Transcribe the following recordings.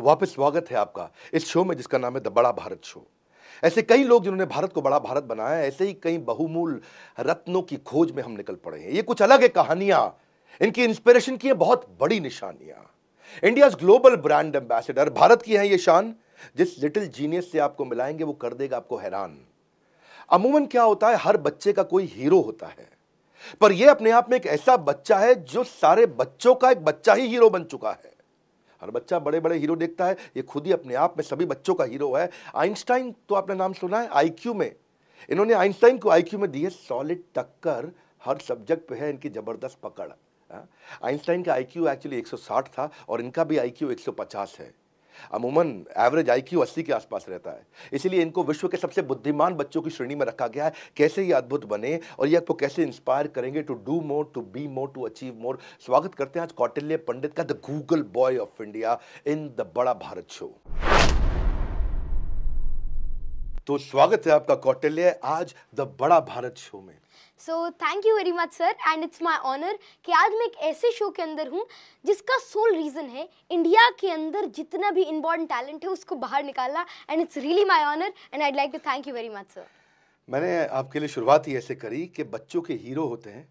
वापस स्वागत है आपका इस शो में जिसका नाम है द बड़ा भारत शो। ऐसे कई लोग जिन्होंने भारत को बड़ा भारत बनाया, ऐसे ही कई बहुमूल रत्नों की खोज में हम निकल पड़े हैं। ये कुछ अलग है कहानियां, इनकी इंस्पिरेशन की है बहुत बड़ी निशानियां। India global brand ambassador Bharat की है ये शान। जिस लिटिल जीनियस से आपको मिलाएंगे वो कर देगा आपको हैरान। अमूमन क्या होता है, हर बच्चे का कोई हीरो होता है, पर यह अपने आप में एक ऐसा बच्चा है जो सारे बच्चों का एक बच्चा ही हीरो बन चुका है। हर बच्चा बड़े बड़े हीरो देखता है, ये खुद ही अपने आप में सभी बच्चों का हीरो है। आइंस्टाइन तो आपने नाम सुना है, आईक्यू में इन्होंने आइंस्टाइन को आईक्यू में दी है सॉलिड टक्कर। हर सब्जेक्ट पे है इनकी जबरदस्त पकड़। आइंस्टाइन का आईक्यू एक्चुअली 160 था और इनका भी आईक्यू 150 है। अमूमन एवरेज आईक्यू 80 के आसपास रहता है, इसीलिए इनको विश्व के सबसे बुद्धिमान बच्चों की श्रेणी में रखा गया है। कैसे ये अद्भुत बने और ये आपको कैसे इंस्पायर करेंगे to do more, to be more, to achieve more. स्वागत करते हैं आज कौटिल्य पंडित का, the Google boy of India in the Bada Bharat show. तो स्वागत है आपका कौटिल्य आज द बड़ा भारत शो में। So thank you very much sir, and it's my honour कि आज मैं एक ऐसे शो के अंदर हूँ जिसका सोल रीज़न है इंडिया के अंदर जितना भी इम्पॉर्टेंट टैलेंट है उसको बाहर निकालना, and it's really my honour and I'd like to thank you very much sir. मैंने आपके लिए शुरुआत ही ऐसे करी कि बच्चों के हीरो होते हैं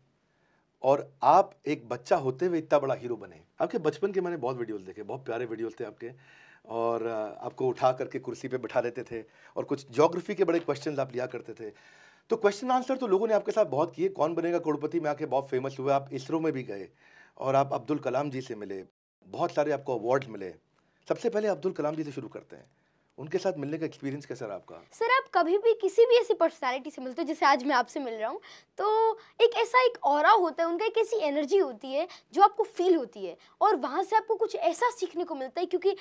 और आप एक बच्चा होते हुए इतना बड़ा हीरो बने। आपके बचपन के मैंने बहुत वीडियोस देखे, बहुत प्यारे वीडियोस थे आपके, और आपको उठा करके कुर्सी पे बिठा देते थे और कुछ ज्योग्राफी के बड़े क्वेश्चंस आप लिया करते थे। तो क्वेश्चन आंसर तो लोगों ने आपके साथ बहुत किए। कौन बनेगा करोड़पति में आके बहुत फेमस हुए, आप इसरो में भी गए और आप अब्दुल कलाम जी से मिले, बहुत सारे आपको अवार्ड्स मिले। सबसे पहले अब्दुल कलाम जी से शुरू करते हैं, उनके साथ मिलने का एक्सपीरियंस कैसा रहा आपका? सर आप कभी भी किसी भी ऐसी पर्सनालिटी से मिलते हो जैसे आज मैं आपसे मिल रहा हूँ, तो एक ऐसा एक ऑरा होता है उनका, एक ऐसी एनर्जी होती है जो आपको फील होती है और वहाँ से आपको कुछ ऐसा सीखने को मिलता है, क्योंकि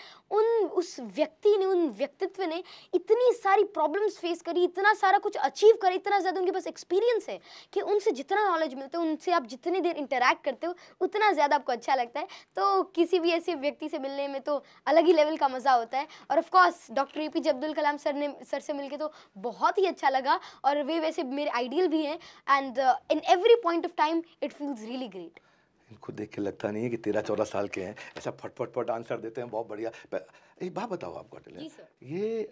उस व्यक्ति ने, उन व्यक्तित्व ने इतनी सारी प्रॉब्लम्स फेस करी, इतना सारा कुछ अचीव करा, इतना ज़्यादा उनके पास एक्सपीरियंस है कि उनसे जितना नॉलेज मिलता है, उनसे आप जितनी देर इंटरैक्ट करते हो उतना ज़्यादा आपको अच्छा लगता है। तो किसी भी ऐसे व्यक्ति से मिलने में तो अलग ही लेवल का मज़ा होता है। और of course doctor APJ Abdul Kalam sir से मिलके तो बहुत ही अच्छा लगा, और वे वैसे मेरे आइडियल भी हैं, and in every point of time it feels really great. इनको देख के लगता नहीं है कि 13-14 साल के हैं, ऐसा फट आंसर देते हैं, बहुत बढ़िया। एक बात बताओ आप कौटिल्य, ये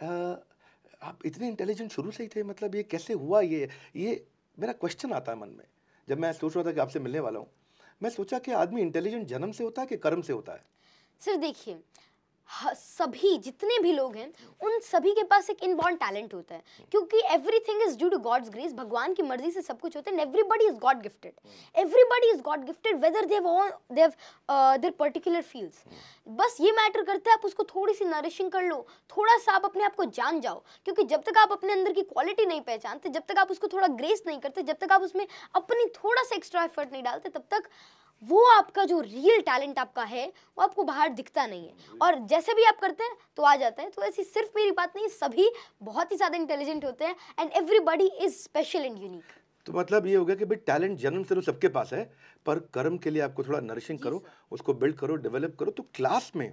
आप इतने इंटेलिजेंट शुरू से ही थे, मतलब ये कैसे हुआ? ये मेरा क्वेश्चन आता है मन में जब मैं सोच रहा था कि आपसे मिलने वाला हूँ। मैं सोचा कि आदमी इंटेलिजेंट जन्म से होता है कि कर्म से होता है? सर देखिए, सभी जितने भी लोग हैं उन सभी के पास एक इनबॉर्न टैलेंट होता है, क्योंकि everything is due to God's grace. भगवान की मर्जी से सब कुछ होता है, and everybody is God gifted. Everybody is God gifted whether they have their particular fields. बस ये मैटर करता है आप उसको थोड़ी सी नरिशिंग कर लो, थोड़ा सा आप अपने आप को जान जाओ, क्योंकि जब तक आप अपने अंदर की क्वालिटी नहीं पहचानते, जब तक आप उसको थोड़ा ग्रेस नहीं करते, जब तक आप उसमें अपनी थोड़ा सा एक्स्ट्रा एफर्ट नहीं डालते, तब तक वो आपका जो रियल टैलेंट आपका है वो आपको बाहर दिखता नहीं है, और जैसे भी आप करते हैं तो आ जाता है। तो ऐसी सिर्फ मेरी बात नहीं, सभी बहुत ही ज़्यादा इंटेलिजेंट होते हैं, and everybody is special and unique. तो मतलब ये हो गया कि भाई टैलेंट जन्म से तो सबके पास है, पर कर्म के लिए आपको थोड़ा नरिशिंग करो, उसको बिल्ड करो, डेवलप करो। तो क्लास में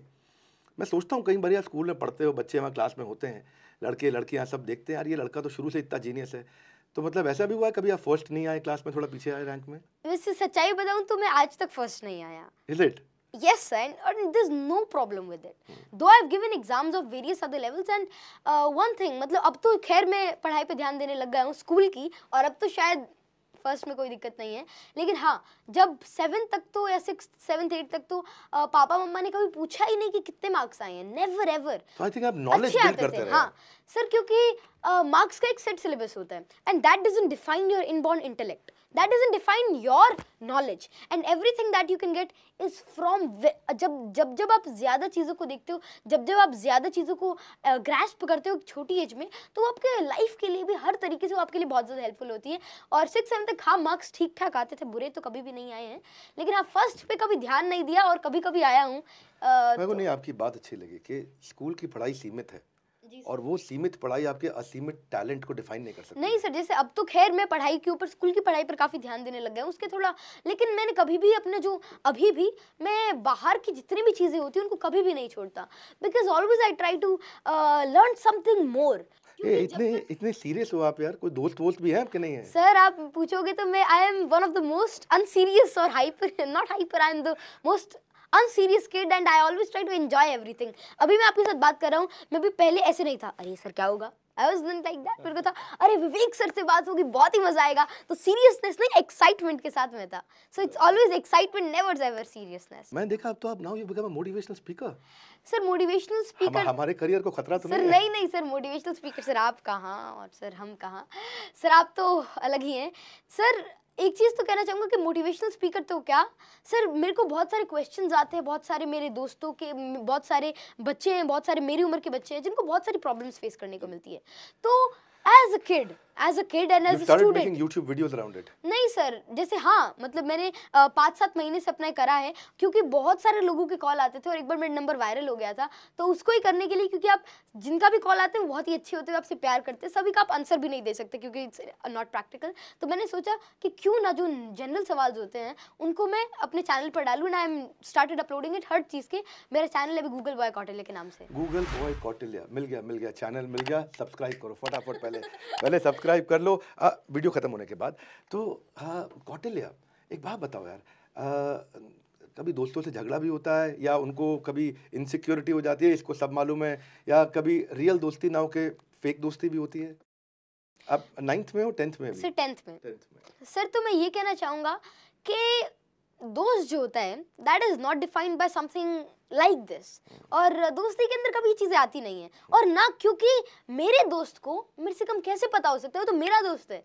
मैं सोचता हूँ, कई बार यार स्कूल में पढ़ते हो, बच्चे वहाँ क्लास में होते हैं, लड़के लड़कियाँ सब देखते हैं यार ये लड़का तो शुरू से इतना जीनियस है। तो मतलब ऐसा भी हुआ है कभी आप फर्स्ट नहीं आए क्लास में, थोड़ा पीछे आए रैंक में? वैसे सच्चाई बताऊं तो मैं आज तक फर्स्ट नहीं आया। Is it? Yes, and there's no problem with it. Though I've given exams of various other levels, and one thing, मतलब अब तो खैर मैं पढ़ाई पे ध्यान देने लग गया हूँ स्कूल की, और अब तो शायद फर्स्ट में कोई दिक्कत नहीं है। लेकिन हाँ, जब 7 तक तो या 6, 7, 8 तक तो पापा मम्मा ने कभी पूछा ही नहीं कि कितने मार्क्स आए हैं, नेवर एवर। तो आई थिंक आप नॉलेज बिल्ड करते रहे। हाँ सर, क्योंकि मार्क्स का एक सेट सिलेबस होता है, and that doesn't define your inborn intellect, that doesn't define your knowledge, and everything that you can get is from जब आप ज़्यादा चीज़ों को देखते हो, जब आप ज़्यादा चीज़ों को ग्रैस्प करते हो छोटी एज में, तो आपके लाइफ के लिए भी हर तरीके से वो आपके लिए बहुत ज़्यादा हेल्पफुल होती है। और 6-7 तक हाँ मार्क्स ठीक ठाक आते थे, बुरे तो कभी भी नहीं आए हैं, लेकिन हाँ फर्स्ट पे कभी ध्यान नहीं दिया और कभी कभी आया हूँ। मेरे को नहीं आपकी बात अच्छी लगी कि स्कूल की पढ़ाई सीमित है और वो सीमित पढ़ाई आपके असीमित टैलेंट को डिफाइन नहीं कर सकती। नहीं सर, जैसे अब तो खैर मैं पढ़ाई के ऊपर, स्कूल की पढ़ाई पर काफ़ी ध्यान देने लग गया हूँ उसके थोड़ा, लेकिन मैंने कभी भी अपने जो अभी भी मैं बाहर की जितनी भी चीज़ें होती हैं उनको कभी भी नहीं छोड़ता, because always I try to learn something more. इतने सीरियस हो आप यार? कोई दोस्त भी है आपके? नहीं है सर, आप पूछोगे तो मैं I am one of the most unserious और hyper, not hyper, I am the most unserious kid and I always try to enjoy everything. अभी मैं आपके साथ बात कर रहा हूँ, मैं भी पहले ऐसे नहीं था, अरे सर क्या होगा, I was not like that. मेरे को था अरे विवेक सर से बात होगी, बहुत ही मजा आएगा, तो सीरियसनेस नहीं एक्साइटमेंट के साथ में था. So it's always excitement, never ever seriousness. मैंने देखा अब तो आप now you become a motivational speaker. Sir motivational speaker हमारे करियर को खतरा तो सर नहीं है? नहीं सर, मोटिवेशनल स्पीकर सर आप कहाँ और सर हम कहाँ, सर आप तो अलग ही हैं सर. एक चीज़ तो कहना चाहूँगा कि मोटिवेशनल स्पीकर तो क्या सर, मेरे को बहुत सारे क्वेश्चंस आते हैं, बहुत सारे मेरे दोस्तों के, बहुत सारे बच्चे हैं, बहुत सारे मेरी उम्र के बच्चे हैं जिनको बहुत सारी प्रॉब्लम्स फेस करने को मिलती है. तो as a kid and as You a started student making YouTube videos around it. नहीं सर, जैसे हाँ मतलब मैंने 5-7 महीने से अपना करा है, क्योंकि बहुत सारे लोगों के कॉल आते थे और एक बार मेरा नंबर वायरल हो गया था, तो उसको ही करने के लिए, क्योंकि आप जिनका भी कॉल आते हैं वो बहुत ही अच्छे होते हैं, आपसे प्यार करते हैं, सभी का आप आंसर भी नहीं दे सकते क्योंकि इट्स नॉट प्रैक्टिकल. तो मैंने सोचा कि क्यों ना जो जनरल सवाल होते हैं उनको मैं अपने चैनल पर डालूँ, and I am started uploading it हर चीज़ के. मेरा चैनल है अभी गूगल बॉय कौटिल्य के नाम से. गूगल बॉय कौटिल्य मिल गया, चैनल मिल गया, सब्सक्राइब करो फटाफट, पहले सब्सक्राइब कर लो वीडियो खत्म होने के बाद. तो कौटिल्य, एक बात बताओ यार, कभी दोस्तों से झगड़ा भी होता है या उनको कभी इनसिक्योरिटी हो जाती है, इसको सब मालूम है, या कभी रियल दोस्ती ना हो के फेक दोस्ती भी होती है? आप 9th में हो 10th में? सर 10th में. 10th में. सर तो मैं ये कहना चाहूँगा कि दोस्त जो होता है that is not defined by something like this, और दोस्ती के अंदर कभी ये चीज़ें आती नहीं है, और ना क्योंकि मेरे दोस्त को मेरे से कम कैसे पता हो सकता है, वो तो मेरा दोस्त है.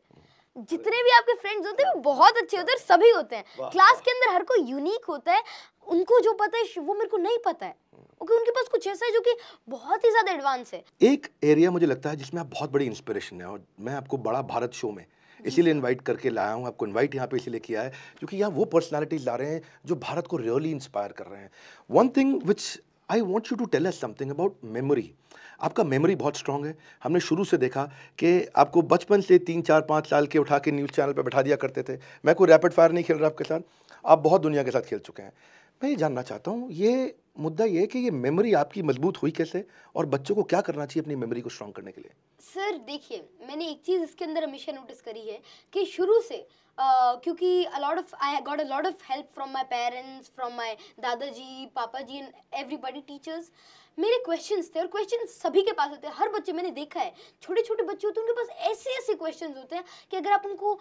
जितने भी आपके फ्रेंड्स होते हैं वो बहुत अच्छे होते हैं, सभी होते हैं. क्लास के अंदर हर कोई यूनिक होता है, उनको जो पता है वो मेरे को नहीं पता है, क्योंकि उनके पास कुछ ऐसा है जो कि बहुत ही ज़्यादा एडवांस है. एक एरिया मुझे लगता है जिसमें आप बहुत बड़ी इंस्पिरेशन है, और मैं आपको बड़ा भारत शो में इसीलिए इनवाइट करके लाया हूँ, आपको इनवाइट यहाँ पे इसीलिए किया है क्योंकि यहाँ वो पर्सनालिटीज ला रहे हैं जो भारत को रियली इंस्पायर कर रहे हैं. One thing which I want you to tell us something about memory. आपका मेमोरी बहुत स्ट्रांग है. हमने शुरू से देखा कि आपको बचपन से 3-4-5 साल के उठा के न्यूज़ चैनल पे बैठा दिया करते थे. मैं कोई रैपिड फायर नहीं खेल रहा आपके साथ, आप बहुत दुनिया के साथ खेल चुके हैं. मैं ये जानना चाहता हूँ, ये मुद्दा ये है कि ये मेमोरी आपकी मजबूत हुई कैसे, और बच्चों को क्या करना चाहिए अपनी मेमोरी को स्ट्रांग करने के लिए? सर देखिए, मैंने एक चीज़ इसके अंदर हमेशा नोटिस करी है कि शुरू से क्योंकि I got a lot of help from my parents, from my दादाजी, पापा जी एंड एवरीबॉडी, टीचर्स. मेरे क्वेश्चंस थे, और क्वेश्चंस सभी के पास होते हैं. हर बच्चे, मैंने देखा है, छोटे छोटे बच्चे होते हैं, उनके पास ऐसे ऐसे क्वेश्चंस होते हैं कि अगर आप उनको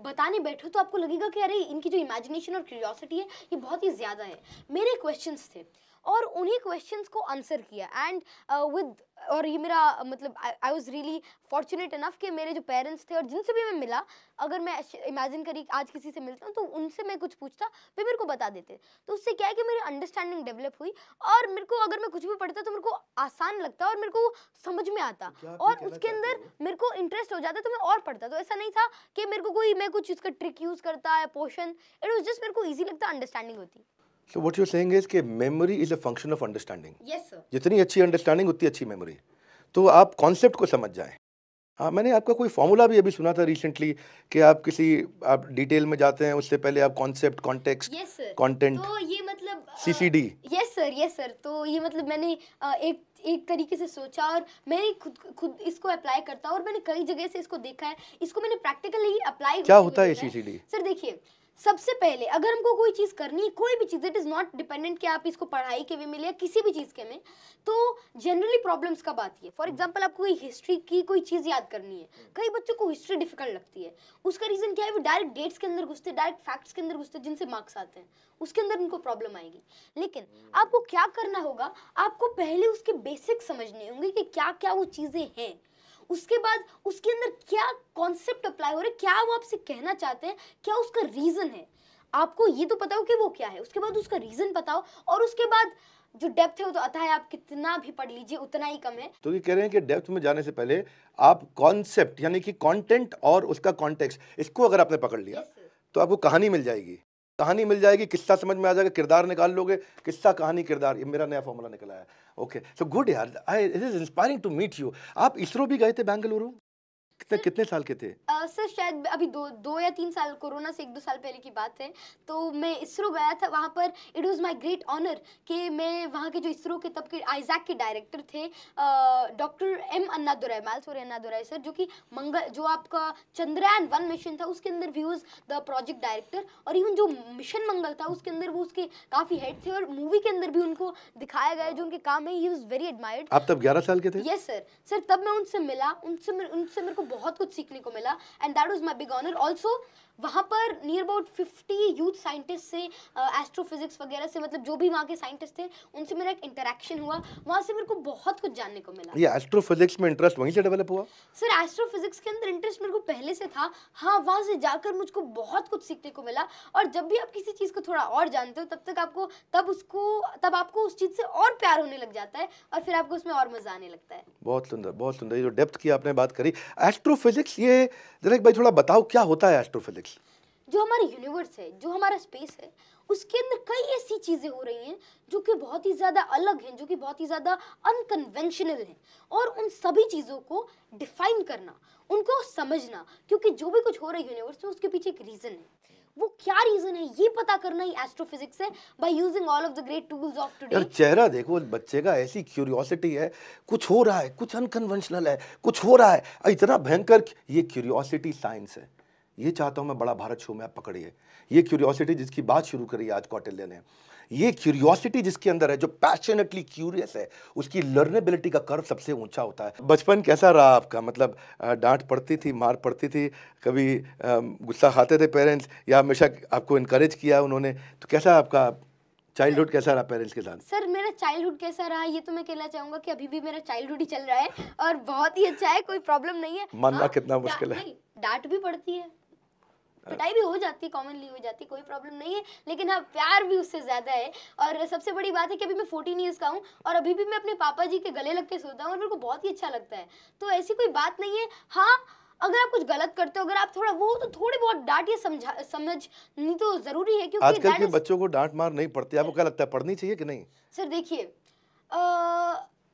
बताने बैठो तो आपको लगेगा कि अरे इनकी जो इमेजिनेशन और क्यूरियोसिटी है ये बहुत ही ज़्यादा है. मेरे क्वेश्चंस थे और उन्हीं क्वेश्चंस को आंसर किया, एंड और ये मेरा मतलब I was really fortunate enough कि मेरे जो पेरेंट्स थे और जिनसे भी मैं मिला, अगर मैं इमेजिन करी आज किसी से मिलता हूँ तो उनसे मैं कुछ पूछता, वे मेरे को बता देते. तो उससे क्या है कि मेरी अंडरस्टैंडिंग डेवलप हुई, और मेरे को अगर मैं कुछ भी पढ़ता तो मेरे को आसान लगता और मेरे को समझ में आता, और उसके अंदर मेरे को इंटरेस्ट हो जाता तो मैं और पढ़ता. तो ऐसा नहीं था कि मेरे को मैं कुछ इसका ट्रिक यूज़ करता या पोर्शन, इट वॉज जस्ट मेरे को ईजी लगता, अंडरस्टैंडिंग होती. So what you're saying is कि memory is a function of understanding. Yes sir. जितनी अच्छी अंडरस्टैंडिंग उतनी अच्छी मेमोरी. तो आप कॉन्सेप्ट को समझ जाएं. हाँ, मैंने आपका कोई फॉर्मूला भी अभी सुना था रिसेंटली कि आप डिटेल में जाते हैं, उससे पहले आप कॉन्सेप्ट, कॉन्टेक्स्ट, कंटेंट, तो ये मतलब CCD. Yes sir. तो ये मतलब मैंने एक तरीके से सोचा, और मैंने खुद इसको अप्लाई करता हूँ, और मैंने कई जगह से इसको देखा है, इसको मैंने प्रैक्टिकली अप्लाई. क्या होता है CCD? सर देखिए, सबसे पहले अगर हमको कोई चीज़ करनी है, कोई भी चीज़, इट इज़ नॉट डिपेंडेंट कि आप इसको पढ़ाई के वे में या किसी भी चीज़ के में, तो जनरली प्रॉब्लम्स कब आती है. फॉर एग्जांपल आपको कोई हिस्ट्री की कोई चीज़ याद करनी है, कई बच्चों को हिस्ट्री डिफिकल्ट लगती है. उसका रीज़न क्या है, वो डायरेक्ट डेट्स के अंदर घुसते, डायरेक्ट फैक्ट्स के अंदर घुसते, जिनसे मार्क्स आते हैं, उसके अंदर उनको प्रॉब्लम आएगी. लेकिन आपको क्या करना होगा, आपको पहले उसके बेसिक्स समझने होंगे कि क्या क्या वो चीज़ें हैं. उसके बाद उसके अंदर क्या कॉन्सेप्ट अप्लाई हो रहे, क्या वो आपसे कहना चाहते हैं, क्या उसका रीज़न है. आपको ये तो पता हो कि वो क्या है, उसके बाद उसका रीज़न बताओ, और उसके बाद जो डेप्थ है वो तो आता है, आप कितना भी पढ़ लीजिए उतना ही कम है. तो ये कह रहे हैं कि डेप्थ में जाने से पहले आप कॉन्सेप्ट यानी कि कंटेंट और उसका कॉन्टेक्स्ट, इसको अगर आपने पकड़ लिया तो आपको कहानी मिल जाएगी. किस्सा समझ में आ जाएगा, किरदार निकाल लोगे, किस्सा कहानी किरदार, ये मेरा नया फॉर्मूला निकला है. ओके, सो गुड यार, it is inspiring to meet you. आप इसरो भी गए थे बेंगलुरु? कितने साल के थे? सर शायद अभी 2 या 3 साल, कोरोना से 1-2 साल पहले की बात है। तो मैं इसरो गया था, वहाँ पर it was my great honour कि मैं वहाँ के जो इसरो के तब के आइज़ैक के डायरेक्टर थे doctor M Annadurai, Mylswamy Annadurai sir, जो कि जो आपका चंद्रयान 1 मिशन था उसके अंदर he was the project director, और इवन जो मिशन मंगल था उसके अंदर वो उसके काफ़ी हेड थे, और मूवी के अंदर भी उनको दिखाया गया है जो उनके काम है, ही वाज़ वेरी एडमायर्ड। आप तब 11 साल के थे? Yes sir. सर तब मैं उनसे मिला, उनसे मेरे को बहुत कुछ सीखने को मिला, and that was my big honour also. वहाँ पर नियर अबाउट 50 यूथ साइंटिस्ट से, एस्ट्रोफिजिक्स वगैरह से, मतलब जो भी वहाँ के साइंटिस्ट थे उनसे मेरा एक इंटरेक्शन हुआ, वहाँ से मेरे को बहुत कुछ जानने को मिला। ये एस्ट्रोफिजिक्स में इंटरेस्ट वहीं से डेवलप हुआ? सर एस्ट्रोफिजिक्स के अंदर इंटरेस्ट मेरे को पहले से था, हाँ, वहाँ से जाकर मुझको बहुत कुछ सीखने को मिला। और जब भी आप किसी चीज़ को थोड़ा और जानते हो तब आपको उस चीज़ से और प्यार होने लग जाता है, और फिर आपको उसमें और मजा आने लगता है। बहुत सुंदर, बहुत सुंदर। ये जो डेप्थ की आपने बात करी, एस्ट्रोफिजिक्स, ये जरा एक भाई थोड़ा बताओ क्या होता है एस्ट्रोफिजिक्स? जो हमारा यूनिवर्स है, जो हमारा स्पेस है, उसके अंदर कई ऐसी चीजें हो रही हैं जो कि बहुत ही ज्यादा अलग हैं, जो कि बहुत ही ज्यादा अनकन्वेंशनल हैं, और उन सभी चीजों को डिफाइन करना, उनको समझना, क्योंकि जो भी कुछ हो रहा है यूनिवर्स में उसके पीछे एक रीजन है। वो क्या रीजन है ये पता करना ही एस्ट्रोफिजिक्स है, by using all of the great tools of यार टुडे। चेहरा देखो बच्चे का, ऐसी क्यूरियोसिटी है, कुछ हो रहा है, कुछ अनकन्वेंशनल है, कुछ हो रहा है, इतना भयंकर। ये क्यूरियोसिटी साइंस है। ये चाहता हूं मैं बड़ा भारत शो में आप पकड़िए। ये क्यूरियोसिटी जिसकी बात शुरू करी आज कौटिल्य ने, ये क्यूरियोसिटी जिसके अंदर है, जो पैशनेटली क्यूरियस है, उसकी लर्नेबिलिटी का कर्व सबसे ऊंचा होता है। बचपन कैसा रहा आपका? मतलब डांट पड़ती थी, मार पड़ती थी, कभी गुस्सा खाते थे पेरेंट्स, या हमेशा आपको इनकरेज किया उन्होंने? तो कैसा आपका चाइल्डहुड कैसा रहा पेरेंट्स के साथ? सर मेरा चाइल्डहुड कैसा रहा ये तो मैं कहना चाहूंगा कि अभी भी मेरा चाइल्डहुड ही चल रहा है, और बहुत ही अच्छा है, कोई प्रॉब्लम नहीं है। मानना हाँ, कितना मुश्किल है। नहीं, डांट भी पड़ती है, पिटाई भी हो जाती है, कॉमनली हो जाती है, कोई प्रॉब्लम नहीं है, लेकिन हाँ प्यार भी उससे ज्यादा है। और सबसे बड़ी बात है कि अभी मैं 14 ईयर्स का हूँ, और अभी भी मैं अपने पापा जी के गले लग के सोता हूँ, और मेरे को बहुत ही अच्छा लगता है। तो ऐसी कोई बात नहीं है। हाँ, अगर आप कुछ गलत करते हो, अगर आप थोड़ा वो, तो थोड़ी बहुत डांट या समझनी तो जरूरी है, क्योंकि आजकल that के is- बच्चों को डांट मार नहीं पड़ती, आपको क्या लगता है पढ़नी चाहिए कि नहीं? सर देखिए,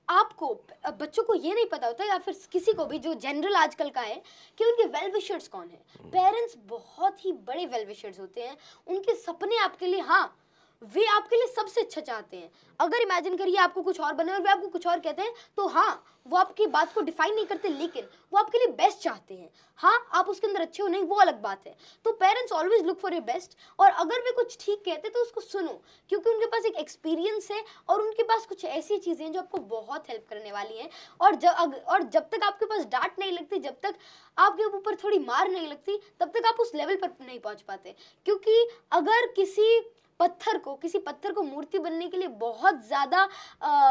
आपको बच्चों को ये नहीं पता होता, या फिर किसी को भी जो जनरल आजकल का है, कि उनके वेल विशर्स कौन है। पेरेंट्स बहुत ही बड़े वेल विशर्स होते हैं, उनके सपने आपके लिए, हाँ, वे आपके लिए सबसे अच्छा चाहते हैं। अगर इमेजिन करिए आपको कुछ और बने और वे आपको कुछ और कहते हैं, तो हाँ, वो आपकी बात को डिफाइन नहीं करते, लेकिन वो आपके लिए बेस्ट चाहते हैं। हाँ, आप उसके अंदर अच्छे हो नहीं, वो अलग बात है। तो parents always look for your best, और अगर वे कुछ ठीक कहते हैं तो उसको सुनो, क्योंकि उनके पास एक एक्सपीरियंस है, और उनके पास कुछ ऐसी चीज़ें हैं जो आपको बहुत हेल्प करने वाली हैं। और जब तक आपके पास डांट नहीं लगती, जब तक आपके ऊपर थोड़ी मार नहीं लगती, तब तक आप उस लेवल पर नहीं पहुंच पाते। क्योंकि अगर किसी पत्थर को मूर्ति बनने के लिए बहुत ज़्यादा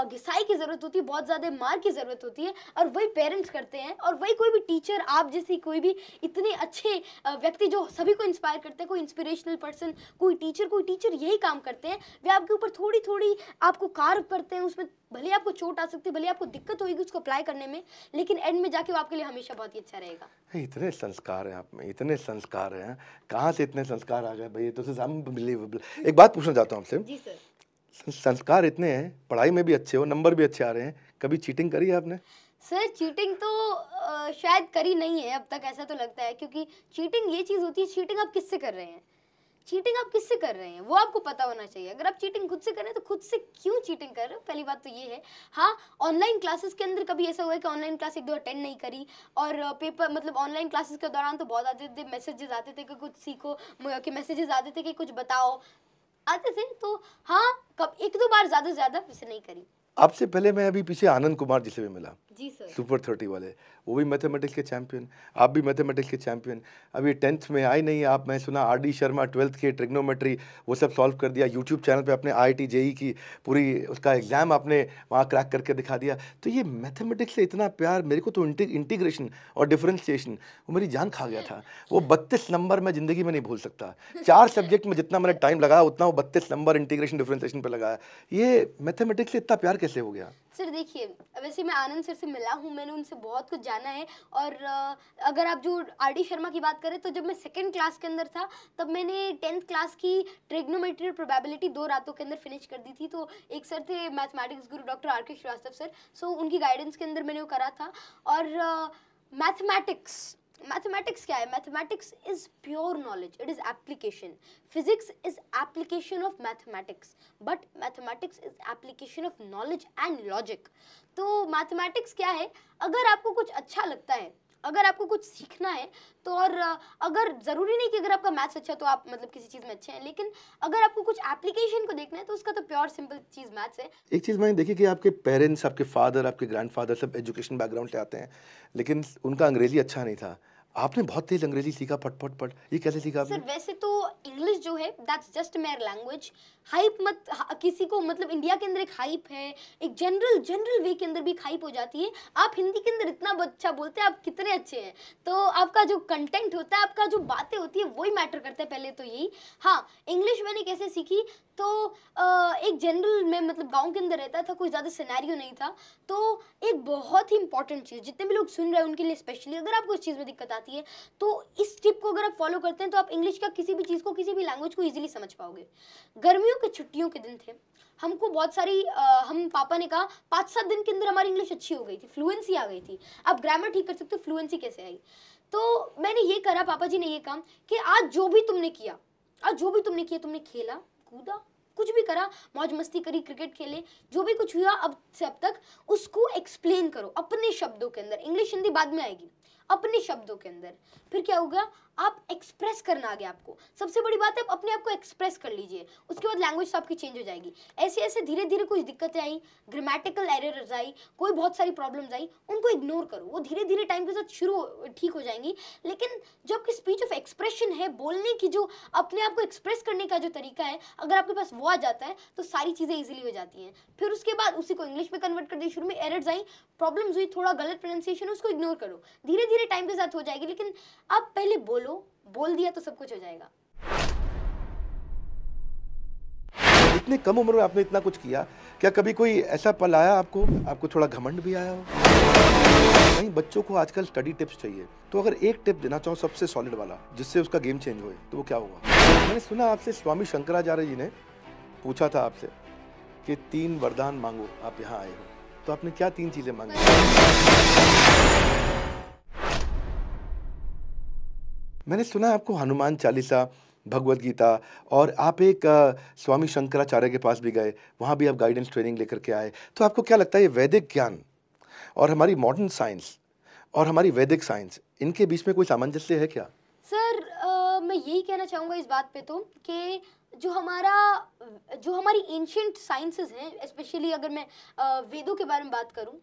घिसाई की ज़रूरत होती है, बहुत ज़्यादा मार की ज़रूरत होती है, और वही पेरेंट्स करते हैं, और वही कोई भी टीचर, आप जैसी कोई भी इतने अच्छे व्यक्ति जो सभी को इंस्पायर करते हैं, कोई इंस्पिरेशनल पर्सन, कोई टीचर यही काम करते हैं। वे आपके ऊपर थोड़ी थोड़ी आपको कार्व करते हैं, उसमें भले आपको चोट आ सकती है, भले आपको दिक्कत होगी उसको अप्लाई करने में, लेकिन एंड में जाके वो आपके लिए हमेशा बहुत ही अच्छा रहेगा। इतने संस्कार हैं आप में, इतने संस्कार हैं, कहाँ से इतने संस्कार आ गए भाई? ये तो अनबिलीवेबल। एक बात पूछना चाहता हूँ आपसे, जी सर। संस्कार इतने हैं, पढ़ाई में भी अच्छे हो, नंबर भी अच्छे आ रहे हैं, कभी चीटिंग करी है आपने? सर चीटिंग तो शायद करी नहीं है अब तक, ऐसा तो लगता है, क्योंकि चीटिंग ये चीज़ होती है, चीटिंग आप किससे कर रहे हैं, वो आपको पता होना चाहिए। अगर आप चीटिंग खुद से कर रहे हैं तो खुद से क्यों चीटिंग कर रहे हो, पहली बात तो ये है। हाँ, ऑनलाइन क्लासेस के अंदर कभी ऐसा हुआ है कि ऑनलाइन क्लास 1-2 अटेंड नहीं करी, और पेपर, मतलब ऑनलाइन क्लासेस के दौरान तो बहुत आते थे मैसेजेस, आते थे कि कुछ सीखो, कि मैसेजेस आते थे कि कुछ बताओ, आते थे। तो हाँ, कब 1-2 बार, ज़्यादा से ज़्यादा, वैसे नहीं करी। आपसे पहले मैं अभी पीछे आनंद कुमार जी से भी मिला, जी सर। सुपर 30 वाले, वो भी मैथमेटिक्स के चैंपियन, आप भी मैथमेटिक्स के चैंपियन। अभी 10th में आए नहीं आप, मैं सुना आर डी शर्मा 12th के ट्रिग्नोमेट्री वो सब सॉल्व कर दिया, यूट्यूब चैनल पे अपने IIT JEE की पूरी उसका एग्ज़ाम आपने वहाँ क्रैक करके दिखा दिया। तो ये मैथमेटिक्स से इतना प्यार, मेरे को तो इंटीग्रेशन और डिफरेंशिएशन वो मेरी जान खा गया था। वो 32 नंबर मैं ज़िंदगी में नहीं भूल सकता। 4 सब्जेक्ट में जितना मैंने टाइम लगाया उतना वो 32 नंबर इंटीग्रेशन डिफरेंशिएशन पर लगाया। ये मैथमेटिक्स से इतना प्यार कैसे हो गया? सर देखिए, वैसे मैं आनंद सर से मिला हूँ, मैंने उनसे बहुत कुछ जाना है। और अगर आप जो RD शर्मा की बात करें, तो जब मैं 2nd क्लास के अंदर था, तब मैंने 10th क्लास की ट्रिग्नोमेट्री और प्रोबेबिलिटी 2 रातों के अंदर फिनिश कर दी थी। तो एक सर थे मैथमेटिक्स गुरु डॉक्टर RK श्रीवास्तव सर, सो उनकी गाइडेंस के अंदर मैंने वो करा था। और मैथमेटिक्स क्या है? Mathematics is pure knowledge, it is application. Physics is application of mathematics, but mathematics is application of knowledge and logic. तो मैथमेटिक्स क्या है? अगर आपको कुछ अच्छा लगता है, अगर आपको कुछ सीखना है तो, और अगर ज़रूरी नहीं कि अगर आपका मैथ्स अच्छा तो आप मतलब किसी चीज़ में अच्छे हैं, लेकिन अगर आपको कुछ एप्लीकेशन को देखना है तो उसका तो प्योर सिंपल चीज़ मैथ्स है. एक चीज़ मैंने देखी कि आपके पेरेंट्स, आपके फादर, आपके ग्रैंडफादर सब एजुकेशन बैकग्राउंड से आते हैं, लेकिन उनका अंग्रेजी अच्छा नहीं था. आपने बहुत तेज अंग्रेजी सीखा, फट फट फट. ये कैसे सीखा सर आपने? वैसे तो इंग्लिश जो है that's just mayor language. Hype मत किसी को, मतलब इंडिया के अंदर एक हाइप है, एक जनरल वे के अंदर भी एक हाइप हो जाती है. आप हिंदी के अंदर इतना अच्छा बोलते हैं, आप कितने अच्छे हैं, तो आपका जो कंटेंट होता है, आपका जो बातें होती है, वही मैटर करता है पहले तो यही. हाँ, इंग्लिश मैंने कैसे सीखी तो एक जनरल में, मतलब गांव के अंदर रहता था, कोई ज़्यादा सिनेरियो नहीं था. तो एक बहुत ही इंपॉर्टेंट चीज़, जितने भी लोग सुन रहे हैं उनके लिए स्पेशली, अगर आपको इस चीज़ में दिक्कत आती है तो इस टिप को अगर आप फॉलो करते हैं तो आप इंग्लिश का किसी भी चीज़ को, किसी भी लैंग्वेज को इजीली समझ पाओगे. गर्मियों के छुट्टियों के दिन थे, हमको बहुत सारी हम पापा ने कहा 5-7 दिन के अंदर हमारी इंग्लिश अच्छी हो गई थी, फ्लुएंसी आ गई थी. आप ग्रामर ठीक कर सकते हो, फ्लुएंसी कैसे आई? तो मैंने ये करा, पापा जी ने ये काम कि आज जो भी तुमने किया, तुमने खेला कूदा, कुछ भी करा, मौज मस्ती करी, क्रिकेट खेले, जो भी कुछ हुआ अब से अब तक, उसको एक्सप्लेन करो अपने शब्दों के अंदर. इंग्लिश हिंदी बाद में आएगी, अपने शब्दों के अंदर. फिर क्या होगा? आप एक्सप्रेस करना आ गया आपको. सबसे बड़ी बात है आप अपने आप को एक्सप्रेस कर लीजिए, उसके बाद लैंग्वेज आपकी चेंज हो जाएगी. ऐसे ऐसे धीरे धीरे कुछ दिक्कतें आई, ग्रामेटिकल एरर्स आई, कोई बहुत सारी प्रॉब्लम्स आई, उनको इग्नोर करो, वो धीरे धीरे टाइम के साथ ठीक हो जाएंगी. लेकिन जो आपकी स्पीच ऑफ एक्सप्रेशन है, बोलने की जो अपने आप को एक्सप्रेस करने का जो तरीका है, अगर आपके पास वो आ जाता है तो सारी चीज़ें इजीली हो जाती हैं. फिर उसके बाद उसी को इंग्लिश में कन्वर्ट कर दिया. शुरू में एरर्स आई, प्रॉब्लम्स हुई, थोड़ा गलत प्रोनाउंसिएशन, उसको इग्नोर करो, धीरे धीरे टाइम के साथ हो जाएगी. लेकिन आप पहले बोल दिया तो सब कुछ हो जाएगा. इतने कम उम्र में आपने इतना कुछ किया, क्या कभी कोई ऐसा पल आया आपको थोड़ा घमंड भी आया हो? नहीं, बच्चों को आजकल स्टडी टिप्स चाहिए, तो अगर एक टिप देना चाहो सबसे सॉलिड वाला, जिससे उसका गेम चेंज होए, तो वो क्या होगा? मैंने सुना आपसे स्वामी शंकराचार्य जी ने पूछा था आपसे कि 3 वरदान मांगो, आप यहाँ आए हो, तो आपने क्या 3 चीजें मांगी? मैंने सुना आपको हनुमान चालीसा, भगवत गीता, और आप एक स्वामी शंकराचार्य के पास भी गए, वहाँ भी आप गाइडेंस ट्रेनिंग लेकर के आए. तो आपको क्या लगता है ये वैदिक ज्ञान और हमारी मॉडर्न साइंस और हमारी वैदिक साइंस, इनके बीच में कोई सामंजस्य है क्या? सर मैं यही कहना चाहूँगा इस बात पे तो कि जो हमारी एंशियंट साइंसेस हैं, स्पेशली अगर मैं वेदों के बारे में बात करूँ,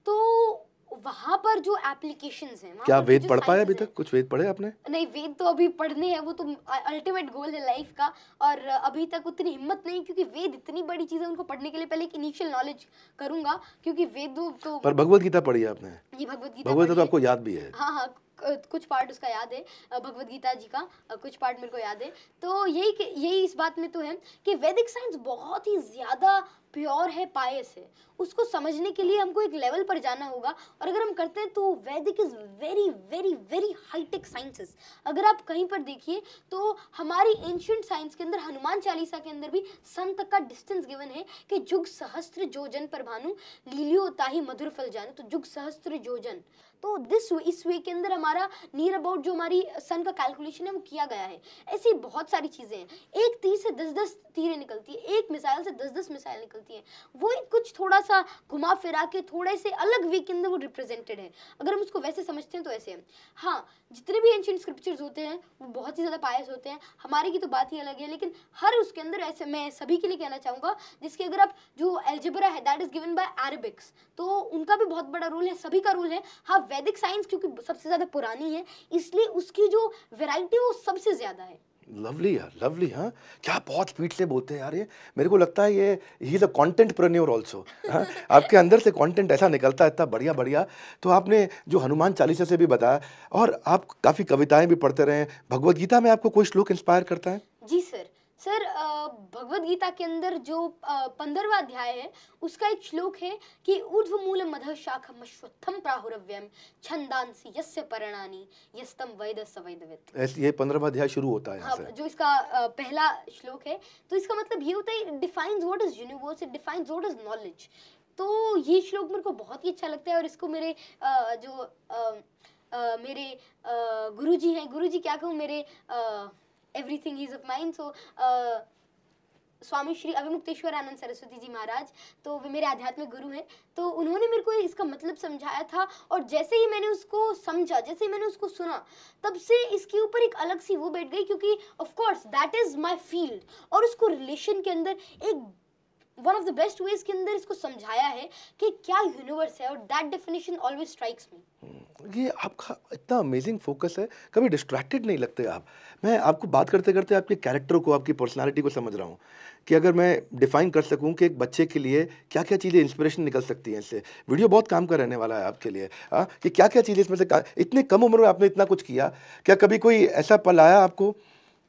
तो वहाँ पर जो एप्लीकेशंस हैं, क्या वेद पढ़ पाए अभी तक? कुछ वेद पढ़े आपने? नहीं, वेद तो अभी पढ़ने हैं, वो तो अल्टीमेट गोल है लाइफ का, और अभी तक उतनी हिम्मत नहीं, क्योंकि वेद इतनी बड़ी चीज़ है, उनको पढ़ने के लिए पहले एक इनिशियल नॉलेज करूंगा, क्योंकि वेद तो पर भगवत गीता पढ़ी है आपने? ये भगवत गीता तो आपको याद भी है? हाँ हाँ, कुछ पार्ट उसका याद है, भगवत गीता जी का कुछ पार्ट मेरे को याद है. तो यही इस बात में तो है कि वैदिक साइंस बहुत ही ज़्यादा प्योर है, पायस है. उसको समझने के लिए हमको एक लेवल पर जाना होगा, और अगर हम करते हैं तो Vedic is very very very high tech sciences. अगर आप कहीं पर देखिए तो हमारी एंशियंट साइंस के अंदर, हनुमान चालीसा के अंदर भी सन तक का डिस्टेंस गिवन है कि जुग सहस्त्र जोजन पर भानु, लीलियो ताहि मधुर फल जानु. तो जुग सहस्त्र जोजन, तो इस वे के अंदर हमारा नियर अबाउट जो हमारी सन का कैलकुलेशन है वो किया गया है. ऐसी बहुत सारी चीज़ें हैं. एक तीर से 10-10 तीरें निकलती है, एक मिसाइल से 10-10 मिसाइल निकलती हैं. वो कुछ थोड़ा सा घुमा फिरा के थोड़े से अलग वे के अंदर वो रिप्रेजेंटेड है. अगर हम उसको वैसे समझते हैं तो ऐसे है. हाँ, जितने भी एंशिएंट स्क्रिप्चर्स होते हैं वो बहुत ही ज़्यादा पायस होते हैं. हमारे की तो बात ही अलग है, लेकिन हर उसके अंदर ऐसे, मैं सभी के लिए कहना चाहूँगा जिसके अगर आप, जो अलजेब्रा है दैट इज़ गिवन बाय अरेबिक्स, तो उनका भी बहुत बड़ा रोल है, सभी का रोल है. हाँ, वैदिक साइंस क्योंकि सबसे ज़्यादा पुरानी है, इसलिए उसकी जो वैरायटी वो सबसे ज़्यादा है. लवली यार, लवली. हाँ, क्या बहुत स्पीड से बोलते हैं यार ये. मेरे को लगता है ये ही इज अ कंटेंटप्रेन्योर आल्सो. हाँ, आपके अंदर से कंटेंट ऐसा निकलता है, इतना बढ़िया बढ़िया. तो आपने जो हनुमान चालीसा से भी बताया, और आप काफ़ी कविताएं भी पढ़ते रहे हैं. भगवत गीता में आपको कोई श्लोक इंस्पायर करता है? जी सर. भगवत गीता के अंदर जो 15वां अध्याय है, उसका एक श्लोक है कि ऊर्ध्वमूलम अधः शाखम अश्वत्थम प्राहुरव्यम छंदांसि यस्य पर्णानि यस्तम वेद स वेदवित्. ऐसे ये 15वां अध्याय शुरू होता है यहाँ हाँ, से. जो इसका पहला श्लोक है, तो इसका मतलब ये होता है, defines what is universe, it defines what is knowledge. तो ये श्लोक मेरे को बहुत ही अच्छा लगता है और इसको मेरे मेरे गुरुजी हैं, गुरुजी क्या कहूँ, मेरे एवरीथिंग इज ऑफ माइंड, सो स्वामी श्री अविमुक्तेश्वर आनंद सरस्वती जी महाराज, तो वे मेरे आध्यात्मिक गुरु हैं। तो उन्होंने मेरे को इसका मतलब समझाया था और जैसे ही मैंने उसको समझा, जैसे ही मैंने उसको सुना, तब से इसके ऊपर एक अलग सी वो बैठ गई, क्योंकि of course that is my field. और उसको रिलेशन के अंदर एक one of the best veg के अंदर इसको समझाया है कि क्या यूनिवर्स है, और दैट डेफिनेशन ऑलवेज स्ट्राइक्स मी। ये आपका इतना अमेजिंग फोकस है, कभी डिस्ट्रैक्टेड नहीं लगते आप। मैं आपको बात करते करते आपके कैरेक्टर को, आपकी पर्सनालिटी को समझ रहा हूँ कि अगर मैं डिफाइन कर सकूँ कि एक बच्चे के लिए क्या क्या चीज़ें इंस्पिरेशन निकल सकती हैं इससे। वीडियो बहुत काम का रहने वाला है आपके लिए, हाँ, कि क्या क्या चीज़ें इसमें से इतने कम उम्र में आपने इतना कुछ किया। क्या कभी कोई ऐसा पल आया आपको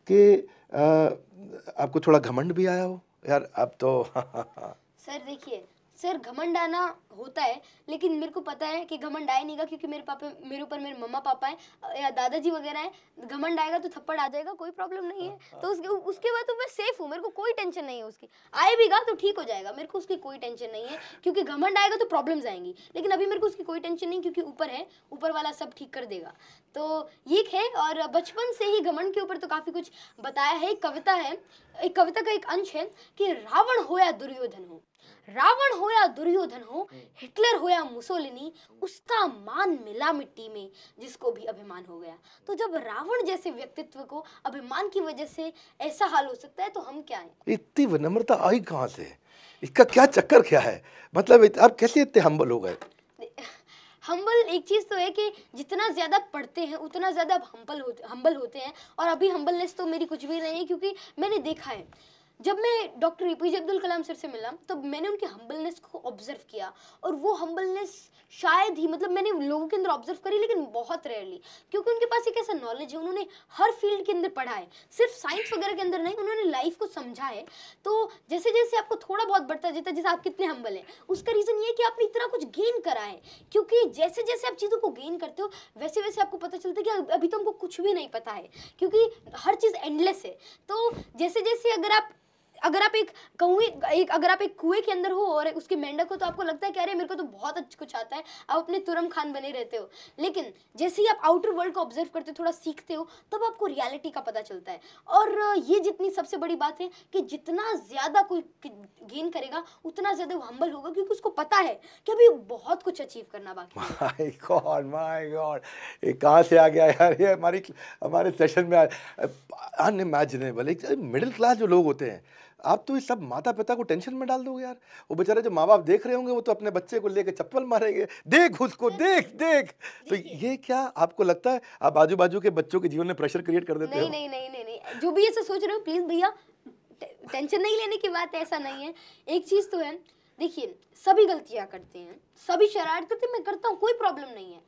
कि आपको थोड़ा घमंड भी आया हो, यार अब तो सर देखिए, सर घमंड आना होता है, लेकिन मेरे को पता है कि घमंड आए नहींगा, क्योंकि मेरे ऊपर मेरे मम्मा पापा हैं या दादाजी वगैरह हैं। घमंड आएगा तो थप्पड़ आ जाएगा, कोई प्रॉब्लम नहीं है। तो उसके बाद तो मैं सेफ हूँ, मेरे को कोई टेंशन नहीं है उसकी। आए भी गा तो ठीक हो जाएगा, मेरे को उसकी कोई टेंशन नहीं है, क्योंकि घमंड आएगा तो प्रॉब्लम्स आएंगी, लेकिन अभी मेरे को उसकी कोई टेंशन नहीं, क्योंकि ऊपर है, ऊपर वाला सब ठीक कर देगा। तो ये है। और बचपन से ही घमंड के ऊपर तो काफ़ी कुछ बताया है। एक कविता है, एक कविता का एक अंश है कि रावण हो या दुर्योधन हो, रावण हो या दुर्योधन हो, हिटलर हो या मुसोलिनी, उसका मान मिला मिट्टी में जिसको भी अभिमान हो गया। तो जब रावण जैसे व्यक्तित्व को अभिमान की वजह से ऐसा हाल हो सकता है, तो हम क्या हैं? इतनी विनम्रता आई कहाँ से? इसका क्या चक्कर क्या है? मतलब आप कैसे इतने हम्बल हो गए? हम्बल एक चीज़ तो है कि जितना ज़्यादा पढ़ते हैं उतना ज़्यादा हम्बल होते हैं। और अभी हम्बलनेस तो मेरी कुछ भी नहीं है, क्योंकि मैंने देखा है, जब मैं doctor APJ Abdul Kalam sir से मिला तो मैंने उनके हम्बलनेस को ऑब्जर्व किया। और वो हम्बलनेस शायद ही, मतलब मैंने लोगों के अंदर ऑब्जर्व करी, लेकिन बहुत रेयरली, क्योंकि उनके पास एक ऐसा नॉलेज है, उन्होंने हर फील्ड के अंदर पढ़ा है, सिर्फ साइंस वगैरह के अंदर नहीं, उन्होंने लाइफ को समझा है। तो जैसे जैसे आपको थोड़ा बहुत बढ़ता जाता है, जैसे आप कितने हम्बल हैं, उसका रीज़न ये है कि आपने इतना कुछ गेन करा है। क्योंकि जैसे जैसे आप चीज़ों को गेन करते हो, वैसे वैसे आपको पता चलता है कि अभी तो हमको कुछ भी नहीं पता है, क्योंकि हर चीज़ एंडलेस है। तो जैसे जैसे अगर आप एक कुएं के अंदर हो और उसके मेंढक हो, तो आपको लगता है कि अरे मेरे को तो बहुत अच्छा कुछ आता है, आप अपने तुरम खान बने रहते हो। लेकिन जैसे ही आप आउटर वर्ल्ड को ऑब्जर्व करते हो, थोड़ा सीखते हो, तब आपको रियलिटी का पता चलता है। और ये जितनी सबसे बड़ी बात है कि जितना ज़्यादा कोई गेन करेगा, उतना ज़्यादा वो हम्बल होगा, क्योंकि उसको पता है कि अभी बहुत कुछ अचीव करना बाकी है। माय गॉड, ये कहाँ से आ गया यार? ये हमारे सेशन में अनइमेजिनेबल। एक मिडिल क्लास जो लोग होते हैं, आप तो इस सब माता पिता को टेंशन में डाल दोगे यार। वो बेचारे जो माँ बाप देख रहे होंगे, वो तो अपने बच्चे को लेके चप्पल मारेंगे, देख उसको, देख देख। तो ये क्या आपको लगता है आप आजू बाजू के बच्चों के जीवन में प्रेशर क्रिएट कर देते हो? नहीं नहीं नहीं नहीं नहीं, जो भी ऐसा सोच रहे हो, प्लीज भैया टेंशन नहीं लेने की बात है, ऐसा नहीं है। एक चीज तो है, देखिए सभी गलतियां करते हैं, सभी शरारत करते हैं, मैं करता हूँ, कोई प्रॉब्लम नहीं है।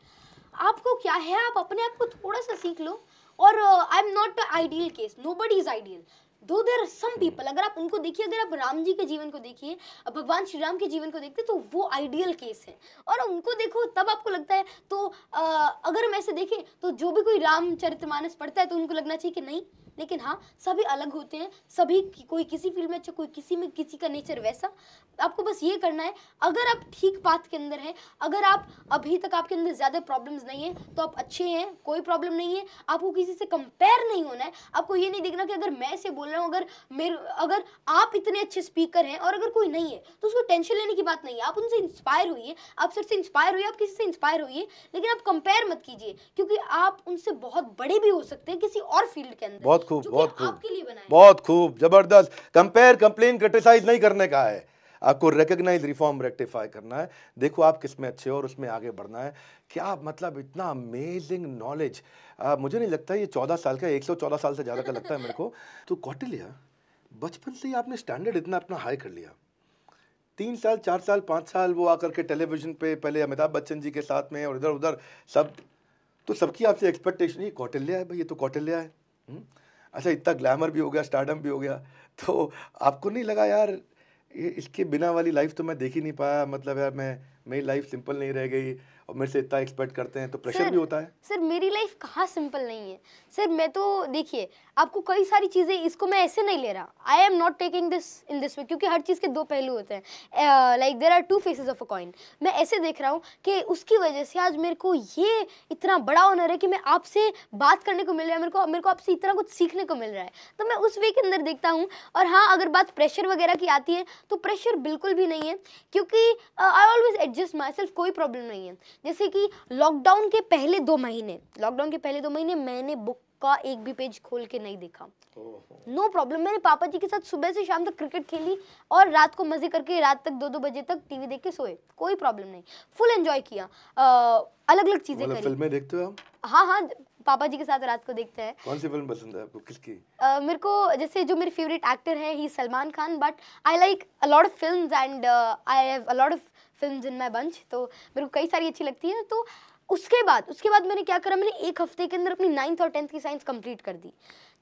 आपको क्या है, आप अपने आप को थोड़ा सा सीख लो। और आई am not the ideal case, nobody is ideal, दो देयर आर सम पीपल। अगर आप उनको देखिए, अगर आप राम जी के जीवन को देखिए, भगवान श्री राम के जीवन को देखते, तो वो आइडियल केस है। और उनको देखो तब आपको लगता है, तो अगर हम ऐसे देखें तो जो भी कोई रामचरितमानस पढ़ता है तो उनको लगना चाहिए कि नहीं। लेकिन हाँ, सभी अलग होते हैं, सभी कोई किसी फील्ड में अच्छा, कोई किसी में, किसी का नेचर वैसा। आपको बस ये करना है, अगर आप ठीक पाथ के अंदर हैं, अगर आप अभी तक आपके अंदर ज़्यादा प्रॉब्लम्स नहीं है, तो आप अच्छे हैं, कोई प्रॉब्लम नहीं है। आपको किसी से कंपेयर नहीं होना है। आपको ये नहीं देखना कि अगर मैं से बोल रहा हूँ, अगर आप इतने अच्छे स्पीकर हैं और अगर कोई नहीं है, तो उसको टेंशन लेने की बात नहीं है। आप उनसे इंस्पायर होइए, आप सर से इंस्पायर होइए, आप किसी से इंस्पायर होइए, लेकिन आप कंपेयर मत कीजिए, क्योंकि आप उनसे बहुत बड़े भी हो सकते हैं किसी और फील्ड के अंदर। बहुत खूब, बहुत खूब, आपके लिए बनाया, बहुत खूब, जबरदस्त। कंपेयर, कंप्लेन, क्रिटिसाइज नहीं करने का है, आपको रिकॉग्नाइज, रिफॉर्म, रेक्टिफाई करना है। देखो आप किसमें अच्छे हो और उसमें आगे बढ़ना है। क्या मतलब इतना अमेजिंग नॉलेज। मुझे नहीं लगता ये 14 साल का, 114 साल से ज़्यादा का लगता है मेरे को। तो कौटिल्य, बचपन से ही आपने स्टैंडर्ड इतना अपना हाई कर लिया। 3 साल, 4 साल, 5 साल वो आकर के टेलीविजन पे पहले अमिताभ बच्चन जी के साथ में और इधर उधर सब, तो सबकी आपसे एक्सपेक्टेशन, ये कौटिल्य है भाई, ये तो कौटिल्य है। अच्छा, इतना ग्लैमर भी हो गया, स्टारडम भी हो गया, तो आपको नहीं लगा यार ये इसके बिना वाली लाइफ तो मैं देख ही नहीं पाया, मतलब यार मैं मेरी लाइफ सिंपल नहीं रह गई और मेरे से इतना एक्सपेक्ट करते हैं, तो प्रेशर भी होता है। सर मेरी लाइफ कहाँ सिंपल नहीं है सर। मैं तो देखिए आपको कई सारी चीज़ें, इसको मैं ऐसे नहीं ले रहा, I am not taking this in this way, क्योंकि हर चीज़ के दो पहलू होते हैं। Like there are two faces of a coin. मैं ऐसे देख रहा हूँ कि उसकी वजह से आज मेरे को ये इतना बड़ा ऑनर है कि मैं आपसे बात करने को मिल रहा है, मेरे को आपसे इतना कुछ सीखने को मिल रहा है, तो मैं उस वे के अंदर देखता हूँ। और हाँ, अगर बात प्रेशर वगैरह की आती है तो प्रेशर बिल्कुल भी नहीं है, क्योंकि I always adjust my self, कोई प्रॉब्लम नहीं है। जैसे कि लॉकडाउन के पहले 2 महीने मैंने बुक का एक भी पेज खोल के नहीं देखा। No problem. मैंने पापा जी के साथ सुबह से शाम तक क्रिकेट खेली और रात को मजे करके रात तक 2-2 बजे तक टीवी देख के सोए, कोई प्रॉब्लम नहीं, फुल एंजॉय किया, अलग अलग चीजें करी। फिल्में देखते हो आप? हाँ, पापा जी के साथ रात को देखते हैं। कौन सी फिल्म पसंद है आपको, किसकी? मेरे को जैसे जो मेरे फेवरेट एक्टर है ही Salman Khan, but I like a lot of films and I have a lot of films in my bunch, तो मेरे को कई सारी अच्छी लगती है। तो उसके बाद मैंने क्या करा, मैंने 1 हफ्ते के अंदर अपनी 9th और 10th की साइंस कंप्लीट कर दी।